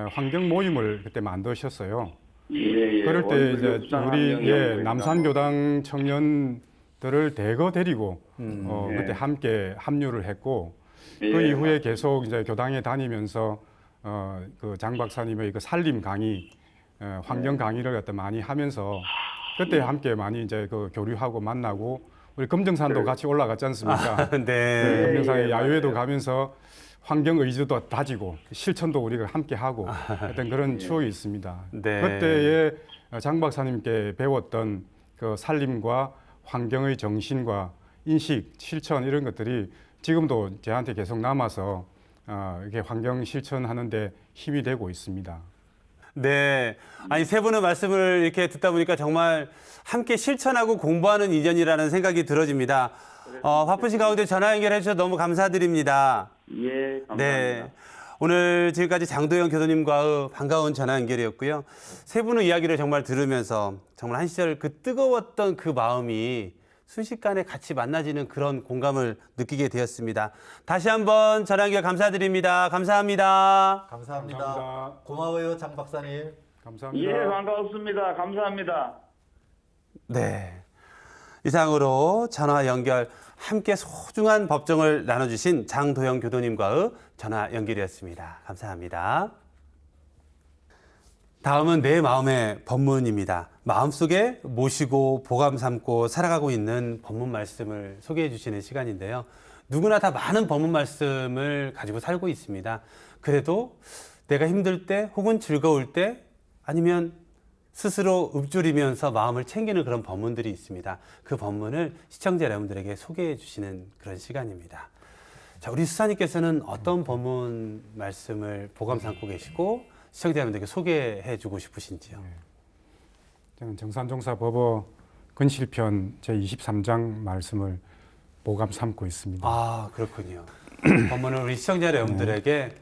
환경 모임을 그때 만드셨어요. 예, 예. 그럴 때 이제 부산 우리 환경연구회입니다. 남산교당 청년들을 대거 데리고 예. 그때 함께 합류를 했고 예, 그 이후에 계속 이제 교당에 다니면서 그 장 박사님의 그 산림 강의, 환경 강의를 갖다 많이 하면서 그때 함께 많이 이제 그 교류하고 만나고 우리 금정산도 같이 올라갔지 않습니까? 네. 금정산에 예, 야유회도 맞아요. 가면서 환경 의지도 다지고 실천도 우리가 함께 하고 어떤 그런 추억이 있습니다. 네. 그때에 장 박사님께 배웠던 그 살림과 환경의 정신과 인식, 실천 이런 것들이 지금도 저한테 계속 남아서 이렇게 환경 실천하는데 힘이 되고 있습니다. 네. 아니, 세 분의 말씀을 이렇게 듣다 보니까 정말 함께 실천하고 공부하는 인연이라는 생각이 들어집니다. 바쁘신 가운데 전화 연결해 주셔서 너무 감사드립니다. 예, 감사합니다. 네. 오늘 지금까지 장도영 교수님과의 반가운 전화 연결이었고요. 세 분의 이야기를 정말 들으면서 정말 한 시절 그 뜨거웠던 그 마음이 순식간에 같이 만나지는 그런 공감을 느끼게 되었습니다. 다시 한번 전화 연결 감사드립니다. 감사합니다. 감사합니다. 감사합니다. 고마워요, 장 박사님. 감사합니다. 예, 반갑습니다. 감사합니다. 네. 이상으로 전화 연결 함께 소중한 법정을 나눠주신 장도영 교도님과의 전화 연결이었습니다. 감사합니다. 다음은 내 마음의 법문입니다. 마음속에 모시고 보감 삼고 살아가고 있는 법문 말씀을 소개해 주시는 시간인데요. 누구나 다 많은 법문 말씀을 가지고 살고 있습니다. 그래도 내가 힘들 때 혹은 즐거울 때 아니면 스스로 읊조리면서 마음을 챙기는 그런 법문들이 있습니다. 그 법문을 시청자 여러분들에게 소개해 주시는 그런 시간입니다. 자, 우리 수사님께서는 어떤 법문 말씀을 보감 삼고 계시고 시청자 여러분들에게 소개해 주고 싶으신지요? 저는 정산종사 법어 근실편 제23장 말씀을 보감 삼고 있습니다. 아, 그렇군요. 법문을 우리 시청자 여러분들에게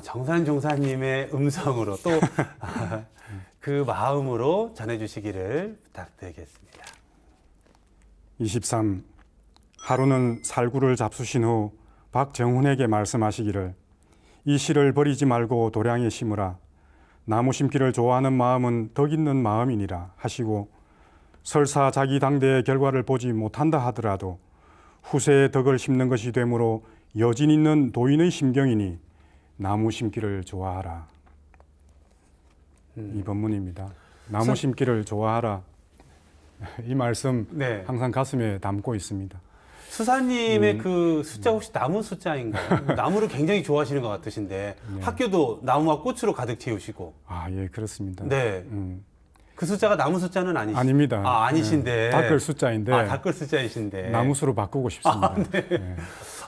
정산종사님의 음성으로 또 그 마음으로 전해주시기를 부탁드리겠습니다. 23. 하루는 살구를 잡수신 후 박정훈에게 말씀하시기를 이 씨를 버리지 말고 도량에 심으라. 나무 심기를 좋아하는 마음은 덕 있는 마음이니라 하시고 설사 자기 당대의 결과를 보지 못한다 하더라도 후세의 덕을 심는 것이 되므로 여진 있는 도인의 심경이니 나무 심기를 좋아하라. 이 법문입니다. 나무 심기를 좋아하라. 이 말씀 네. 항상 가슴에 담고 있습니다. 수사님의 그 숫자 혹시 나무 숫자인가요? 나무를 굉장히 좋아하시는 것 같으신데 학교도 나무와 꽃으로 가득 채우시고. 아, 예, 그렇습니다. 네. 그 숫자가 나무 숫자는 아니시? 아닙니다. 아, 아니신데. 닦을 숫자인데 아, 닦을 숫자이신데. 나무수로 바꾸고 싶습니다. 네.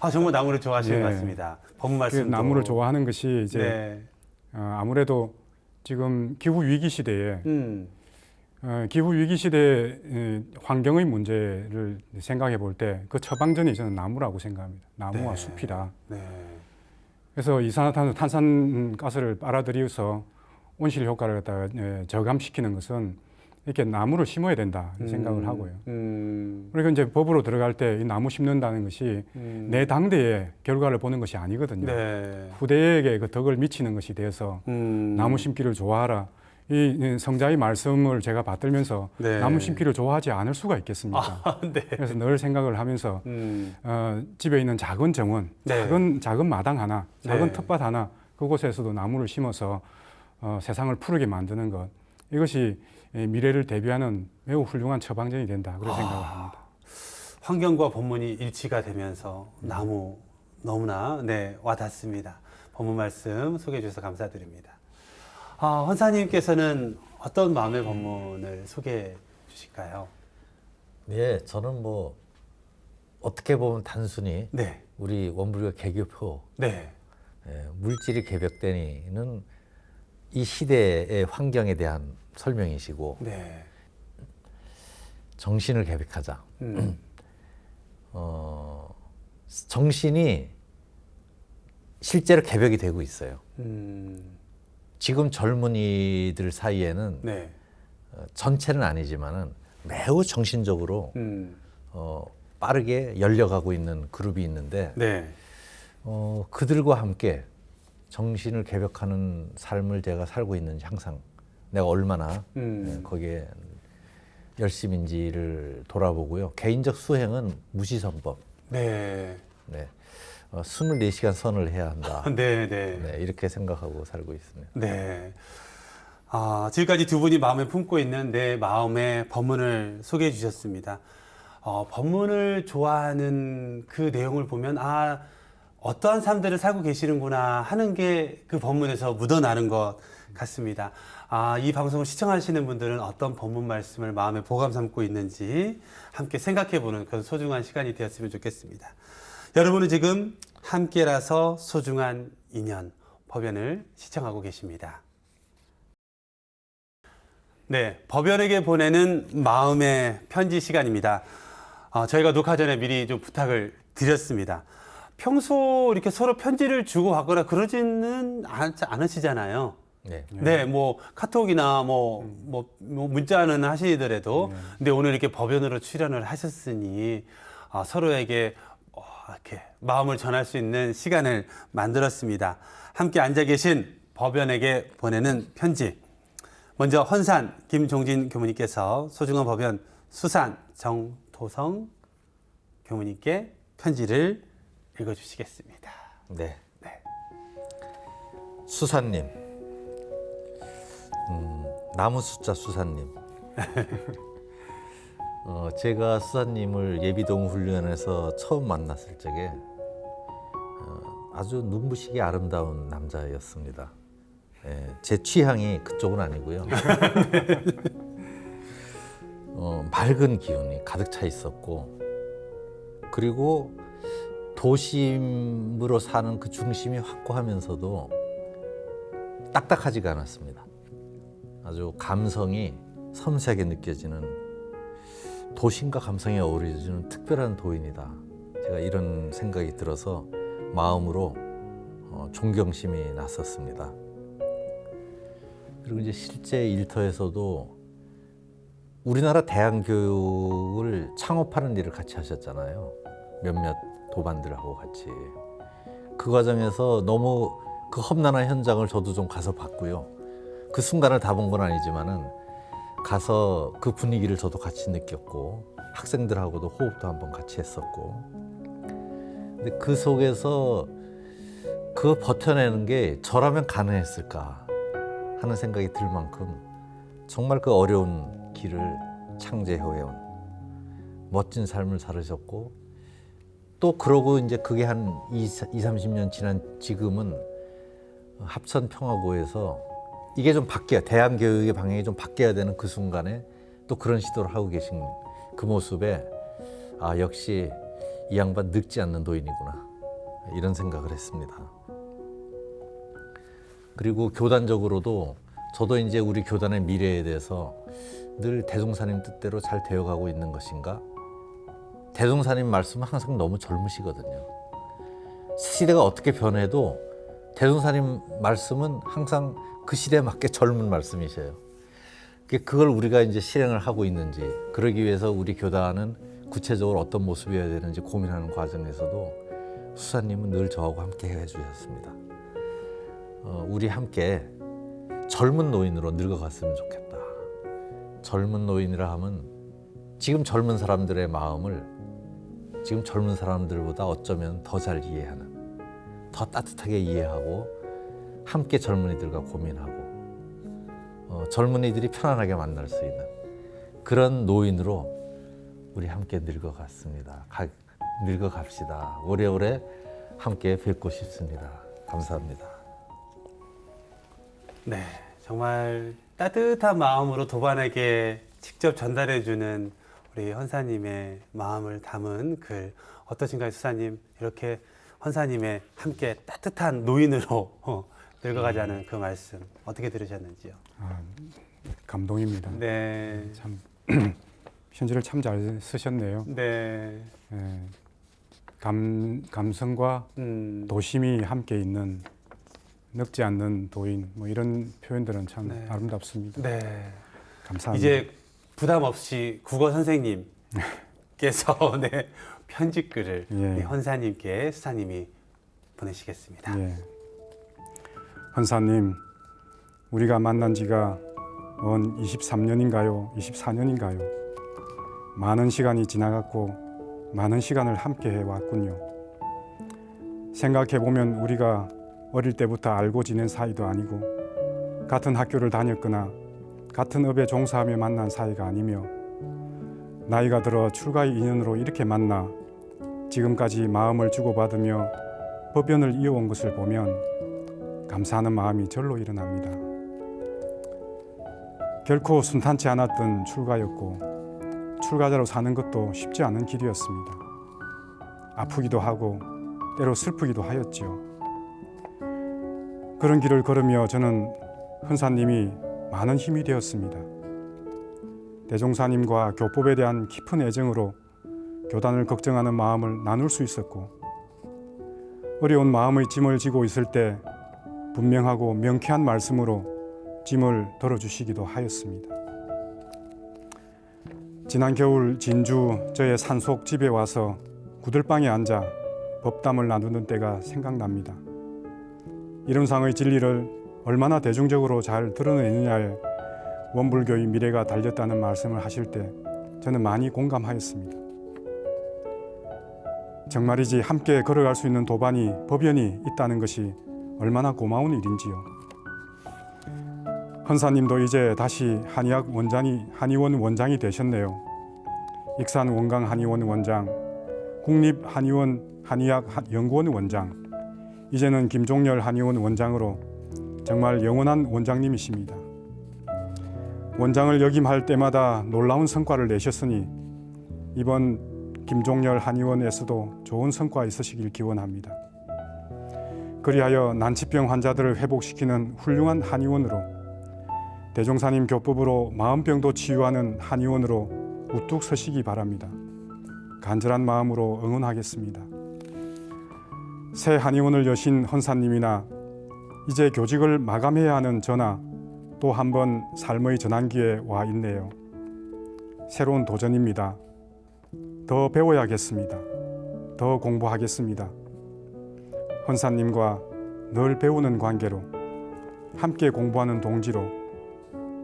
아, 정말 나무를 좋아하시는 것 네. 같습니다. 법문 그 말씀도. 나무를 좋아하는 것이 이제 네. 아무래도 지금 기후 위기 시대에 음. 기후 위기 시대 환경의 문제를 생각해 볼 때 그 처방전이 저는 나무라고 생각합니다. 나무와 네. 숲이다. 네. 그래서 이산화탄소, 탄산가스를 빨아들여서 온실 효과를 갖다가 저감시키는 것은 이렇게 나무를 심어야 된다 이런 생각을 하고요. 그리고 이제 법으로 들어갈 때 이 나무 심는다는 것이 내 당대의 결과를 보는 것이 아니거든요. 네. 후대에게 그 덕을 미치는 것이 돼서 나무 심기를 좋아하라. 이 성자의 말씀을 제가 받들면서 네. 나무 심기를 좋아하지 않을 수가 있겠습니까? 아, 네. 그래서 늘 생각을 하면서 집에 있는 작은 정원, 네. 작은 마당 하나, 작은 네. 텃밭 하나 그곳에서도 나무를 심어서 세상을 푸르게 만드는 것 이것이 미래를 대비하는 매우 훌륭한 처방전이 된다 그런 생각을 합니다. 환경과 법문이 일치가 되면서 나무 너무나 네, 와닿습니다. 법문 말씀 소개해 주셔서 감사드립니다. 아, 헌사님께서는 어떤 마음의 법문을 소개해 주실까요? 예, 저는 뭐 어떻게 보면 단순히 네. 우리 원불교 개교표 네. 물질이 개벽되니는 이 시대의 환경에 대한 설명이시고 네. 정신을 개벽하자. 정신이 실제로 개벽이 되고 있어요. 지금 젊은이들 사이에는 네. 전체는 아니지만은 매우 정신적으로 음. 빠르게 열려가고 있는 그룹이 있는데 네. 그들과 함께 정신을 개벽하는 삶을 제가 살고 있는지 항상 내가 얼마나 거기에 열심인지를 돌아보고요. 개인적 수행은 무시선법. 네. 네. 24시간 선을 해야 한다. 네, 네. 네, 이렇게 생각하고 살고 있습니다. 네. 아, 지금까지 두 분이 마음에 품고 있는 내 마음의 법문을 소개해 주셨습니다. 법문을 좋아하는 그 내용을 보면, 아, 어떠한 삶들을 살고 계시는구나 하는 게 그 법문에서 묻어나는 것 같습니다. 아, 이 방송을 시청하시는 분들은 어떤 법문 말씀을 마음에 보감 삼고 있는지 함께 생각해 보는 그런 소중한 시간이 되었으면 좋겠습니다. 여러분은 지금 함께라서 소중한 인연 법연을 시청하고 계십니다. 네, 법연에게 보내는 마음의 편지 시간입니다. 저희가 녹화 전에 미리 좀 부탁을 드렸습니다. 평소 이렇게 서로 편지를 주고받거나 그러지는 않으시잖아요. 네. 네, 뭐 카톡이나 뭐 문자는 하시더라도, 근데 오늘 이렇게 법연으로 출연을 하셨으니 서로에게 이렇게 마음을 전할 수 있는 시간을 만들었습니다. 함께 앉아 계신 법연에게 보내는 편지. 먼저 헌산 김종진 교무님께서 소중한 법연 수산 정토성 교무님께 편지를 읽어주시겠습니다. 네. 네. 수사님, 나무 숫자 수사님. 제가 수사님을 예비동 훈련에서 처음 만났을 적에 아주 눈부시게 아름다운 남자였습니다. 제 취향이 그쪽은 아니고요. 맑은 기운이 가득 차 있었고, 그리고 도심으로 사는 그 중심이 확고하면서도 딱딱하지가 않았습니다. 아주 감성이 섬세하게 느껴지는, 도심과 감성이 어우러지는 특별한 도인이다. 제가 이런 생각이 들어서 마음으로 존경심이 났었습니다. 그리고 이제 실제 일터에서도 우리나라 대안교육을 창업하는 일을 같이 하셨잖아요. 몇몇 도반들하고 같이. 그 과정에서 너무 그 험난한 현장을 저도 좀 가서 봤고요. 그 순간을 다 본 건 아니지만은 가서 그 분위기를 저도 같이 느꼈고, 학생들하고도 호흡도 한번 같이 했었고. 근데 그 속에서 그거 버텨내는 게 저라면 가능했을까 하는 생각이 들 만큼 정말 그 어려운 길을 창제해온 멋진 삶을 살으셨고, 또 그러고 이제 그게 한 20, 30년 지난 지금은 합천평화고에서 이게 좀 바뀌어야 대한 교육의 방향이 좀 바뀌어야 되는 그 순간에 또 그런 시도를 하고 계신 그 모습에 아 역시 이 양반 늙지 않는 노인이구나 이런 생각을 했습니다. 그리고 교단적으로도 저도 이제 우리 교단의 미래에 대해서 늘 대종사님 뜻대로 잘 되어가고 있는 것인가? 대종사님 말씀은 항상 너무 젊으시거든요. 시대가 어떻게 변해도 대종사님 말씀은 항상 그 시대에 맞게 젊은 말씀이셔요. 그걸 우리가 이제 실행을 하고 있는지, 그러기 위해서 우리 교단은 구체적으로 어떤 모습이어야 되는지 고민하는 과정에서도 수사님은 늘 저하고 함께 해주셨습니다. 우리 함께 젊은 노인으로 늙어갔으면 좋겠다. 젊은 노인이라 하면 지금 젊은 사람들의 마음을 지금 젊은 사람들보다 어쩌면 더 잘 이해하는, 더 따뜻하게 이해하고 함께 젊은이들과 고민하고 젊은이들이 편안하게 만날 수 있는 그런 노인으로 우리 함께 늙어갔습니다. 늙어갑시다. 오래오래 함께 뵙고 싶습니다. 감사합니다. 네, 정말 따뜻한 마음으로 도반에게 직접 전달해주는 우리 헌사님의 마음을 담은 글 어떠신가요, 수사님? 이렇게 헌사님의 함께 따뜻한 노인으로 늙어가자는 그 말씀 어떻게 들으셨는지요? 아, 감동입니다. 네, 참 편지를 참 잘 쓰셨네요. 네, 예, 감성과 도심이 함께 있는 늙지 않는 도인 뭐 이런 표현들은 참 네. 아름답습니다. 네. 감사합니다. 이제 부담 없이 국어 선생님께서 네, 편지글을 예. 우리 헌사님께 수사님이 보내시겠습니다. 예. 헌사님, 우리가 만난 지가 23년인가요? 24년인가요? 많은 시간이 지나갔고 많은 시간을 함께 해왔군요. 생각해보면 우리가 어릴 때부터 알고 지낸 사이도 아니고 같은 학교를 다녔거나 같은 업에 종사하며 만난 사이가 아니며 나이가 들어 출가의 인연으로 이렇게 만나 지금까지 마음을 주고받으며 법연을 이어온 것을 보면 감사하는 마음이 절로 일어납니다. 결코 순탄치 않았던 출가였고 출가자로 사는 것도 쉽지 않은 길이었습니다. 아프기도 하고 때로 슬프기도 하였지요. 그런 길을 걸으며 저는 헌사님이 많은 힘이 되었습니다. 대종사님과 교법에 대한 깊은 애정으로 교단을 걱정하는 마음을 나눌 수 있었고 어려운 마음의 짐을 지고 있을 때 분명하고 명쾌한 말씀으로 짐을 덜어주시기도 하였습니다. 지난 겨울 진주 저의 산속 집에 와서 구들방에 앉아 법담을 나누는 때가 생각납니다. 이론상의 진리를 얼마나 대중적으로 잘 드러내느냐에 원불교의 미래가 달렸다는 말씀을 하실 때 저는 많이 공감하였습니다. 정말이지 함께 걸어갈 수 있는 도반이 법연이 있다는 것이 얼마나 고마운 일인지요. 헌사님도 이제 다시 한의원 원장이 되셨네요. 익산 원강 한의원 원장, 국립 한의원 한의학 연구원 원장, 이제는 김종렬 한의원 원장으로 정말 영원한 원장님이십니다. 원장을 역임할 때마다 놀라운 성과를 내셨으니 이번 김종렬 한의원에서도 좋은 성과 있으시길 기원합니다. 그리하여 난치병 환자들을 회복시키는 훌륭한 한의원으로 대종사님 교법으로 마음병도 치유하는 한의원으로 우뚝 서시기 바랍니다. 간절한 마음으로 응원하겠습니다. 새 한의원을 여신 헌사님이나 이제 교직을 마감해야 하는 저나 또 한 번 삶의 전환기에 와 있네요. 새로운 도전입니다. 더 배워야겠습니다. 더 공부하겠습니다. 헌사님과 늘 배우는 관계로 함께 공부하는 동지로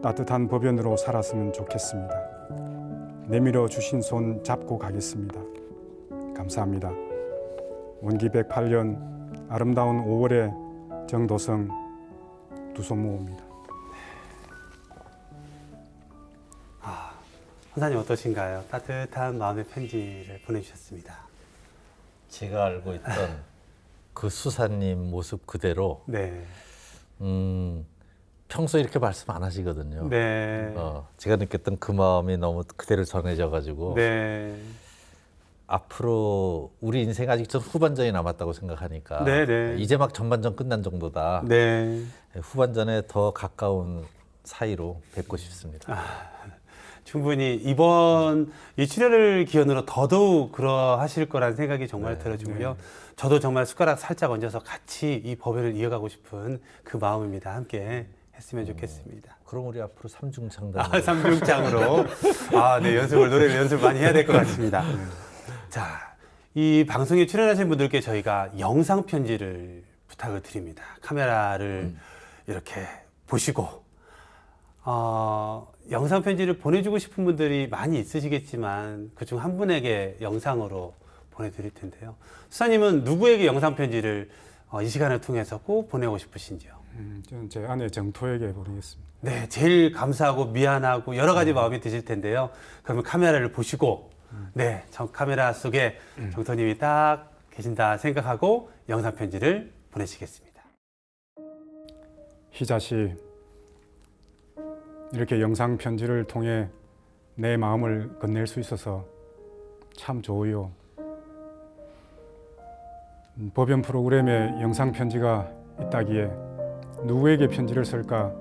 따뜻한 법연으로 살았으면 좋겠습니다. 내밀어 주신 손 잡고 가겠습니다. 감사합니다. 원기 108년 아름다운 5월의 정도성 두 손 모읍니다. 헌사님 어떠신가요? 따뜻한 마음의 편지를 보내주셨습니다. 제가 알고 있던 그 수사님 모습 그대로 네, 평소에 이렇게 말씀 안 하시거든요. 네. 제가 느꼈던 그 마음이 너무 그대로 전해져가지고 네. 앞으로 우리 인생 아직 좀 후반전이 남았다고 생각하니까 네네. 이제 막 전반전 끝난 정도다. 네. 후반전에 더 가까운 사이로 뵙고 싶습니다. 충분히 이번 이 출연을 기원으로 더더욱 그러하실 거라는 생각이 정말 들어지고요. 저도 정말 숟가락 살짝 얹어서 같이 이 법회를 이어가고 싶은 그 마음입니다. 함께 했으면 좋겠습니다. 그럼 우리 앞으로 삼중창단. 삼중창으로 네, 노래를 연습 많이 해야 될 것 같습니다. 자, 이 방송에 출연하신 분들께 저희가 영상 편지를 부탁을 드립니다. 카메라를 이렇게 보시고 영상 편지를 보내주고 싶은 분들이 많이 있으시겠지만 그중 한 분에게 영상으로 보내드릴 텐데요. 수사님은 누구에게 영상 편지를 이 시간을 통해서 꼭 보내고 싶으신지요? 저는 제 아내 정토에게 보내겠습니다. 네, 제일 감사하고 미안하고 여러 가지 마음이 드실 텐데요. 그러면 카메라를 보시고, 네, 카메라 속에 정토님이 딱 계신다 생각하고 영상 편지를 보내시겠습니다. 희자씨, 이렇게 영상 편지를 통해 내 마음을 건넬 수 있어서 참 좋아요. 법연 프로그램에 영상 편지가 있다기에 누구에게 편지를 쓸까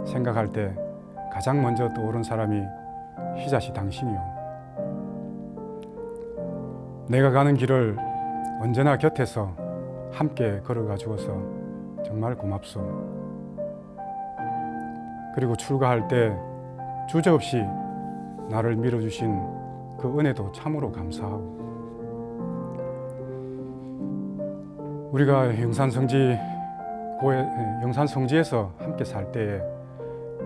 생각할 때 가장 먼저 떠오른 사람이 희자씨 당신이요. 내가 가는 길을 언제나 곁에서 함께 걸어가 주어서 정말 고맙소. 그리고 출가할 때 주저없이 나를 밀어주신 그 은혜도 참으로 감사하고, 우리가 영산성지에서 함께 살 때에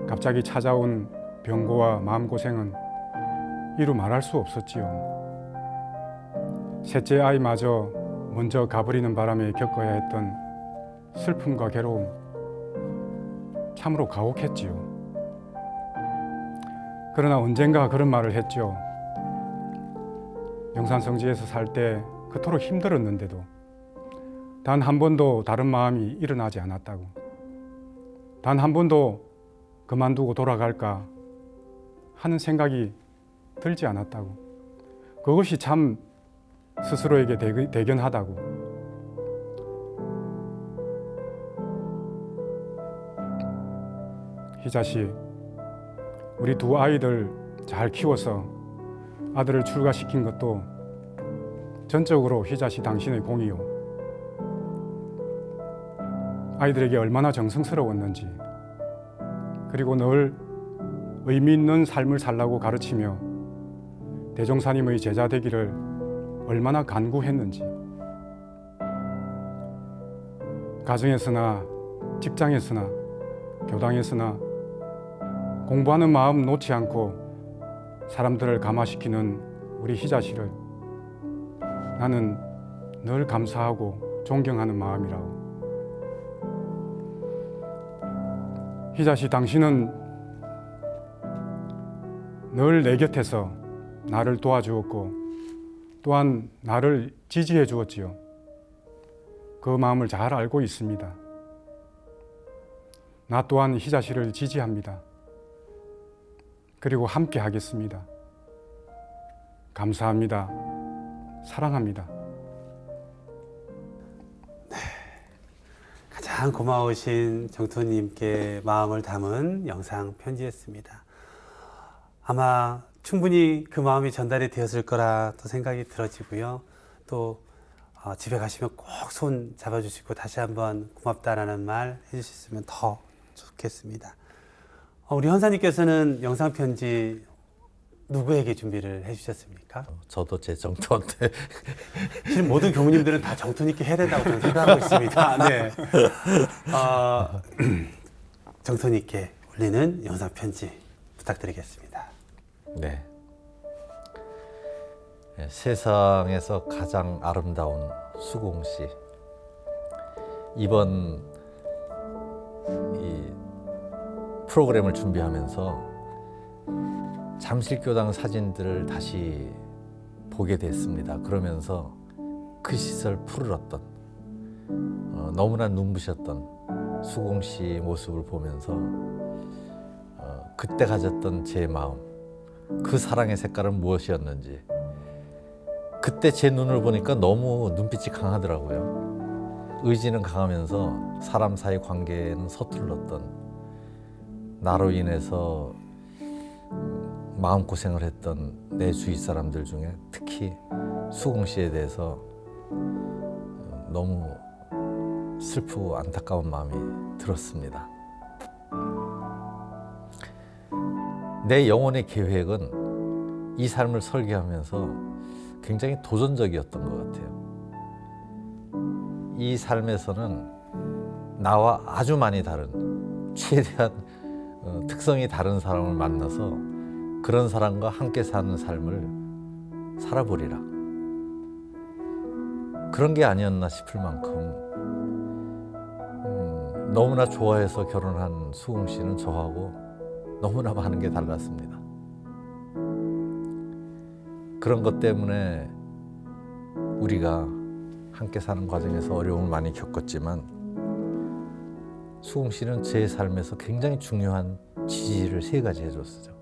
갑자기 찾아온 병고와 마음고생은 이루 말할 수 없었지요. 셋째 아이마저 먼저 가버리는 바람에 겪어야 했던 슬픔과 괴로움, 참으로 가혹했지요. 그러나 언젠가 그런 말을 했죠. 영산성지에서 살 때 그토록 힘들었는데도 단 한 번도 다른 마음이 일어나지 않았다고. 단 한 번도 그만두고 돌아갈까 하는 생각이 들지 않았다고. 그것이 참 스스로에게 대견하다고. 희자씨, 우리 두 아이들 잘 키워서 아들을 출가시킨 것도 전적으로 희자씨 당신의 공이요. 아이들에게 얼마나 정성스러웠는지, 그리고 늘 의미 있는 삶을 살라고 가르치며 대종사님의 제자 되기를 얼마나 간구했는지, 가정에서나 직장에서나 교당에서나 공부하는 마음 놓지 않고 사람들을 감화시키는 우리 희자씨를 나는 늘 감사하고 존경하는 마음이라고. 희자씨, 당신은 늘 내 곁에서 나를 도와주었고 또한 나를 지지해 주었지요. 그 마음을 잘 알고 있습니다. 나 또한 희자씨를 지지합니다. 그리고 함께 하겠습니다. 감사합니다. 사랑합니다. 가장 고마우신 정토님께 마음을 담은 영상 편지였습니다. 아마 충분히 그 마음이 전달이 되었을 거라 또 생각이 들어지고요. 또 집에 가시면 꼭 손 잡아주시고 다시 한번 고맙다라는 말 해주셨으면 더 좋겠습니다. 우리 현사님께서는 영상 편지 누구에게 준비를 해주셨습니까? 저도 제 정토한테 사실 모든 교무님들은 다 정토님께 해야 된다고 저는 생각하고 있습니다. 네. 정토님께 올리는 영상 편지 부탁드리겠습니다. 네. 세상에서 가장 아름다운 수공 씨. 이번 이 프로그램을 준비하면서 잠실교당 사진들을 다시 보게 됐습니다. 그러면서 그 시절 푸르렀던 너무나 눈부셨던 수공 씨 모습을 보면서 그때 가졌던 제 마음, 그 사랑의 색깔은 무엇이었는지 그때 제 눈을 보니까 너무 눈빛이 강하더라고요. 의지는 강하면서 사람 사이 관계는 서툴렀던, 나로 인해서 마음고생을 했던 내 주위 사람들 중에 특히 수공 씨에 대해서 너무 슬프고 안타까운 마음이 들었습니다. 내 영혼의 계획은 이 삶을 설계하면서 굉장히 도전적이었던 것 같아요. 이 삶에서는 나와 아주 많이 다른, 최대한 특성이 다른 사람을 만나서 그런 사람과 함께 사는 삶을 살아보리라. 그런 게 아니었나 싶을 만큼 너무나 좋아해서 결혼한 수공 씨는 저하고 너무나 많은 게 달랐습니다. 그런 것 때문에 우리가 함께 사는 과정에서 어려움을 많이 겪었지만 수공 씨는 제 삶에서 굉장히 중요한 지지를 3가지 해줬어요.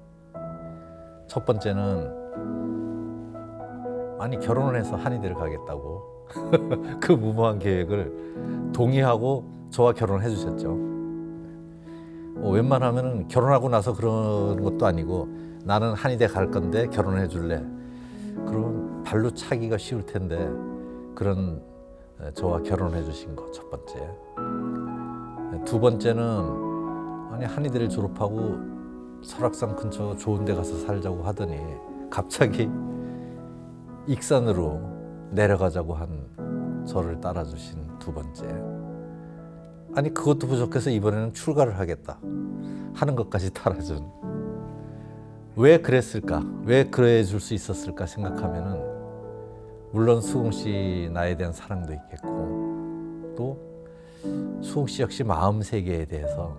첫 번째는 아니 결혼을 해서 한의대를 가겠다고 그 무모한 계획을 동의하고 저와 결혼을 해주셨죠. 웬만하면 결혼하고 나서 그런 것도 아니고 나는 한의대 갈 건데 결혼해 줄래? 그럼 발로 차기가 쉬울 텐데 그런 저와 결혼해 주신 거 첫 번째. 두 번째는 아니 한의대를 졸업하고 설악산 근처 좋은 데 가서 살자고 하더니 갑자기 익산으로 내려가자고 한 저를 따라주신 두 번째. 아니 그것도 부족해서 이번에는 출가를 하겠다 하는 것까지 따라준. 왜 그랬을까? 왜 그래 줄 수 있었을까 생각하면은 물론 수공 씨 나에 대한 사랑도 있겠고 또 수공 씨 역시 마음 세계에 대해서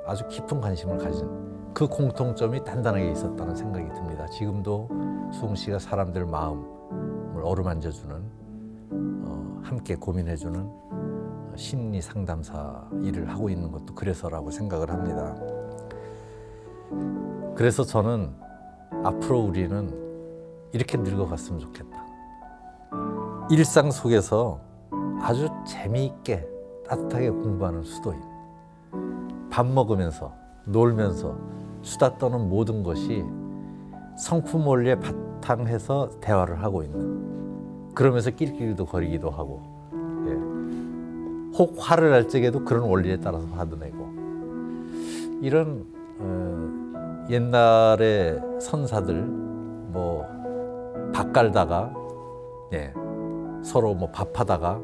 아주 깊은 관심을 가진 그 공통점이 단단하게 있었다는 생각이 듭니다. 지금도 수공 씨가 사람들 마음을 어루만져주는 함께 고민해주는 심리 상담사 일을 하고 있는 것도 그래서라고 생각을 합니다. 그래서 저는 앞으로 우리는 이렇게 늙어갔으면 좋겠다. 일상 속에서 아주 재미있게 따뜻하게 공부하는 수도인, 밥 먹으면서 놀면서 수다 떠는 모든 것이 성품 원리에 바탕해서 대화를 하고 있는, 그러면서 낄낄도 거리기도 하고, 혹 화를 날 적에도 그런 원리에 따라서 화도 내고, 이런 옛날의 선사들 뭐 밥 갈다가 서로 뭐 밥하다가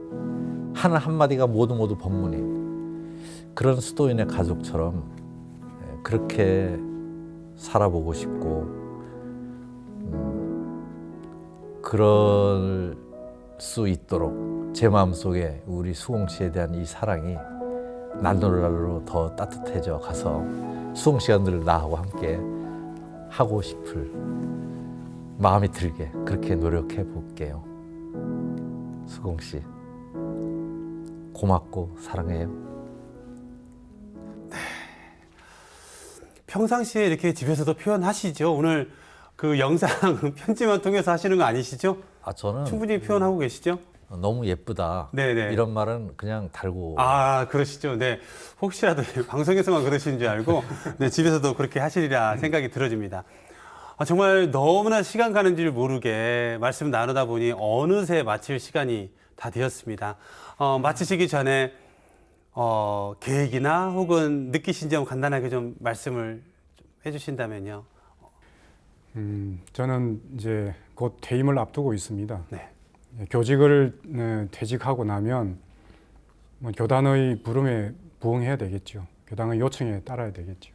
하는 한마디가 모두 법문인 그런 수도인의 가족처럼 그렇게 살아보고 싶고, 그럴 수 있도록 제 마음속에 우리 수공 씨에 대한 이 사랑이 날로 더 따뜻해져 가서 수공 씨가 늘 나하고 함께 하고 싶을 마음이 들게 그렇게 노력해 볼게요. 수공 씨 고맙고 사랑해요. 평상시에 이렇게 집에서도 표현하시죠? 오늘 그 영상 편지만 통해서 하시는 거 아니시죠? 저는 충분히 표현하고 계시죠? 너무 예쁘다. 네네. 이런 말은 그냥 달고. 그러시죠. 네. 혹시라도 방송에서만 그러시는 줄 알고, 네, 집에서도 그렇게 하시리라 생각이 들어집니다. 정말 너무나 시간 가는 줄 모르게 말씀 나누다 보니 어느새 마칠 시간이 다 되었습니다. 마치시기 전에, 계획이나 혹은 느끼신 점 간단하게 좀 말씀을 좀 해주신다면요. 저는 이제 곧 퇴임을 앞두고 있습니다. 네. 교직을 퇴직하고 나면 뭐 교단의 부름에 부응해야 되겠죠. 교단의 요청에 따라야 되겠죠.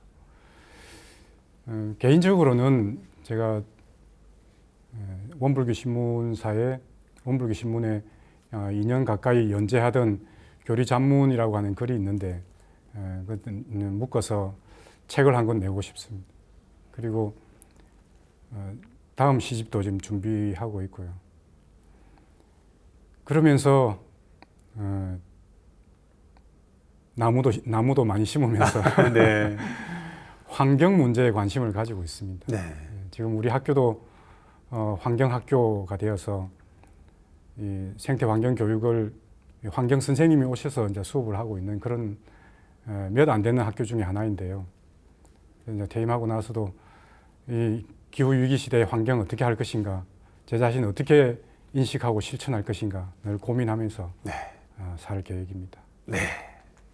개인적으로는 제가 원불교 신문사에 원불교 신문에 2년 가까이 연재하던 교리잡문이라고 하는 글이 있는데 그것은 묶어서 책을 한 권 내고 싶습니다. 그리고 다음 시집도 지금 준비하고 있고요. 그러면서 나무도 많이 심으면서 네. 환경 문제에 관심을 가지고 있습니다. 네. 지금 우리 학교도 환경 학교가 되어서 이 생태 환경 교육을 환경 선생님이 오셔서 이제 수업을 하고 있는 그런 몇 안 되는 학교 중에 하나인데요. 이제 퇴임하고 나서도 이 기후 위기 시대의 환경 어떻게 할 것인가, 제 자신 어떻게 인식하고 실천할 것인가 늘 고민하면서 네. 살 계획입니다. 네.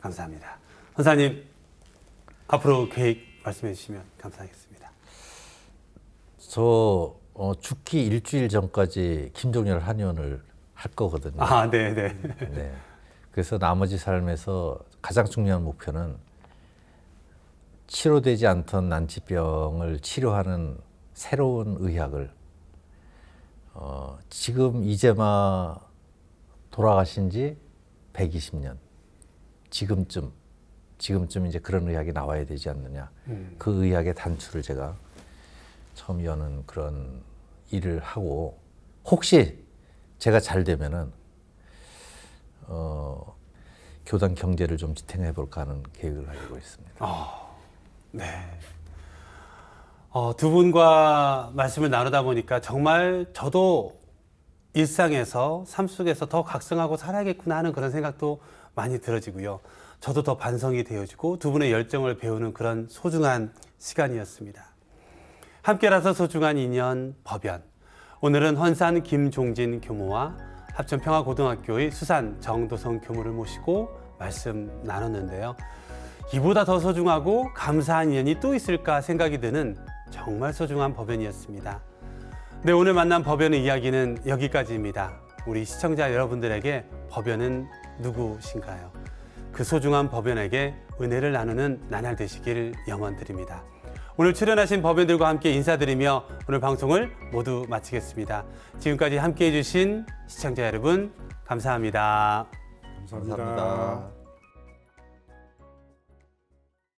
감사합니다. 선사님, 앞으로 계획 말씀해 주시면 감사하겠습니다. 저 죽기 일주일 전까지 김종렬 한의원을 할 거거든요. 아, 네, 네. 네. 그래서 나머지 삶에서 가장 중요한 목표는 치료되지 않던 난치병을 치료하는 새로운 의학을 지금 이재마 돌아가신 지 120년 지금쯤 이제 그런 의학이 나와야 되지 않느냐. 그 의학의 단추를 제가 처음 여는 그런 일을 하고, 혹시 제가 잘 되면은 교단 경제를 좀 지탱해 볼까 하는 계획을 가지고 있습니다. 네. 두 분과 말씀을 나누다 보니까 정말 저도 일상에서 삶 속에서 더 각성하고 살아야겠구나 하는 그런 생각도 많이 들어지고요. 저도 더 반성이 되어지고 두 분의 열정을 배우는 그런 소중한 시간이었습니다. 함께라서 소중한 인연 법연. 오늘은 헌산 김종진 교무와 합천평화고등학교의 수산 정도성 교무를 모시고 말씀 나눴는데요. 이보다 더 소중하고 감사한 인연이 또 있을까 생각이 드는 정말 소중한 법연이었습니다. 네, 오늘 만난 법연의 이야기는 여기까지입니다. 우리 시청자 여러분들에게 법연은 누구신가요? 그 소중한 법연에게 은혜를 나누는 나날 되시길 영원드립니다. 오늘 출연하신 법연들과 함께 인사드리며 오늘 방송을 모두 마치겠습니다. 지금까지 함께해 주신 시청자 여러분 감사합니다. 감사합니다. 감사합니다.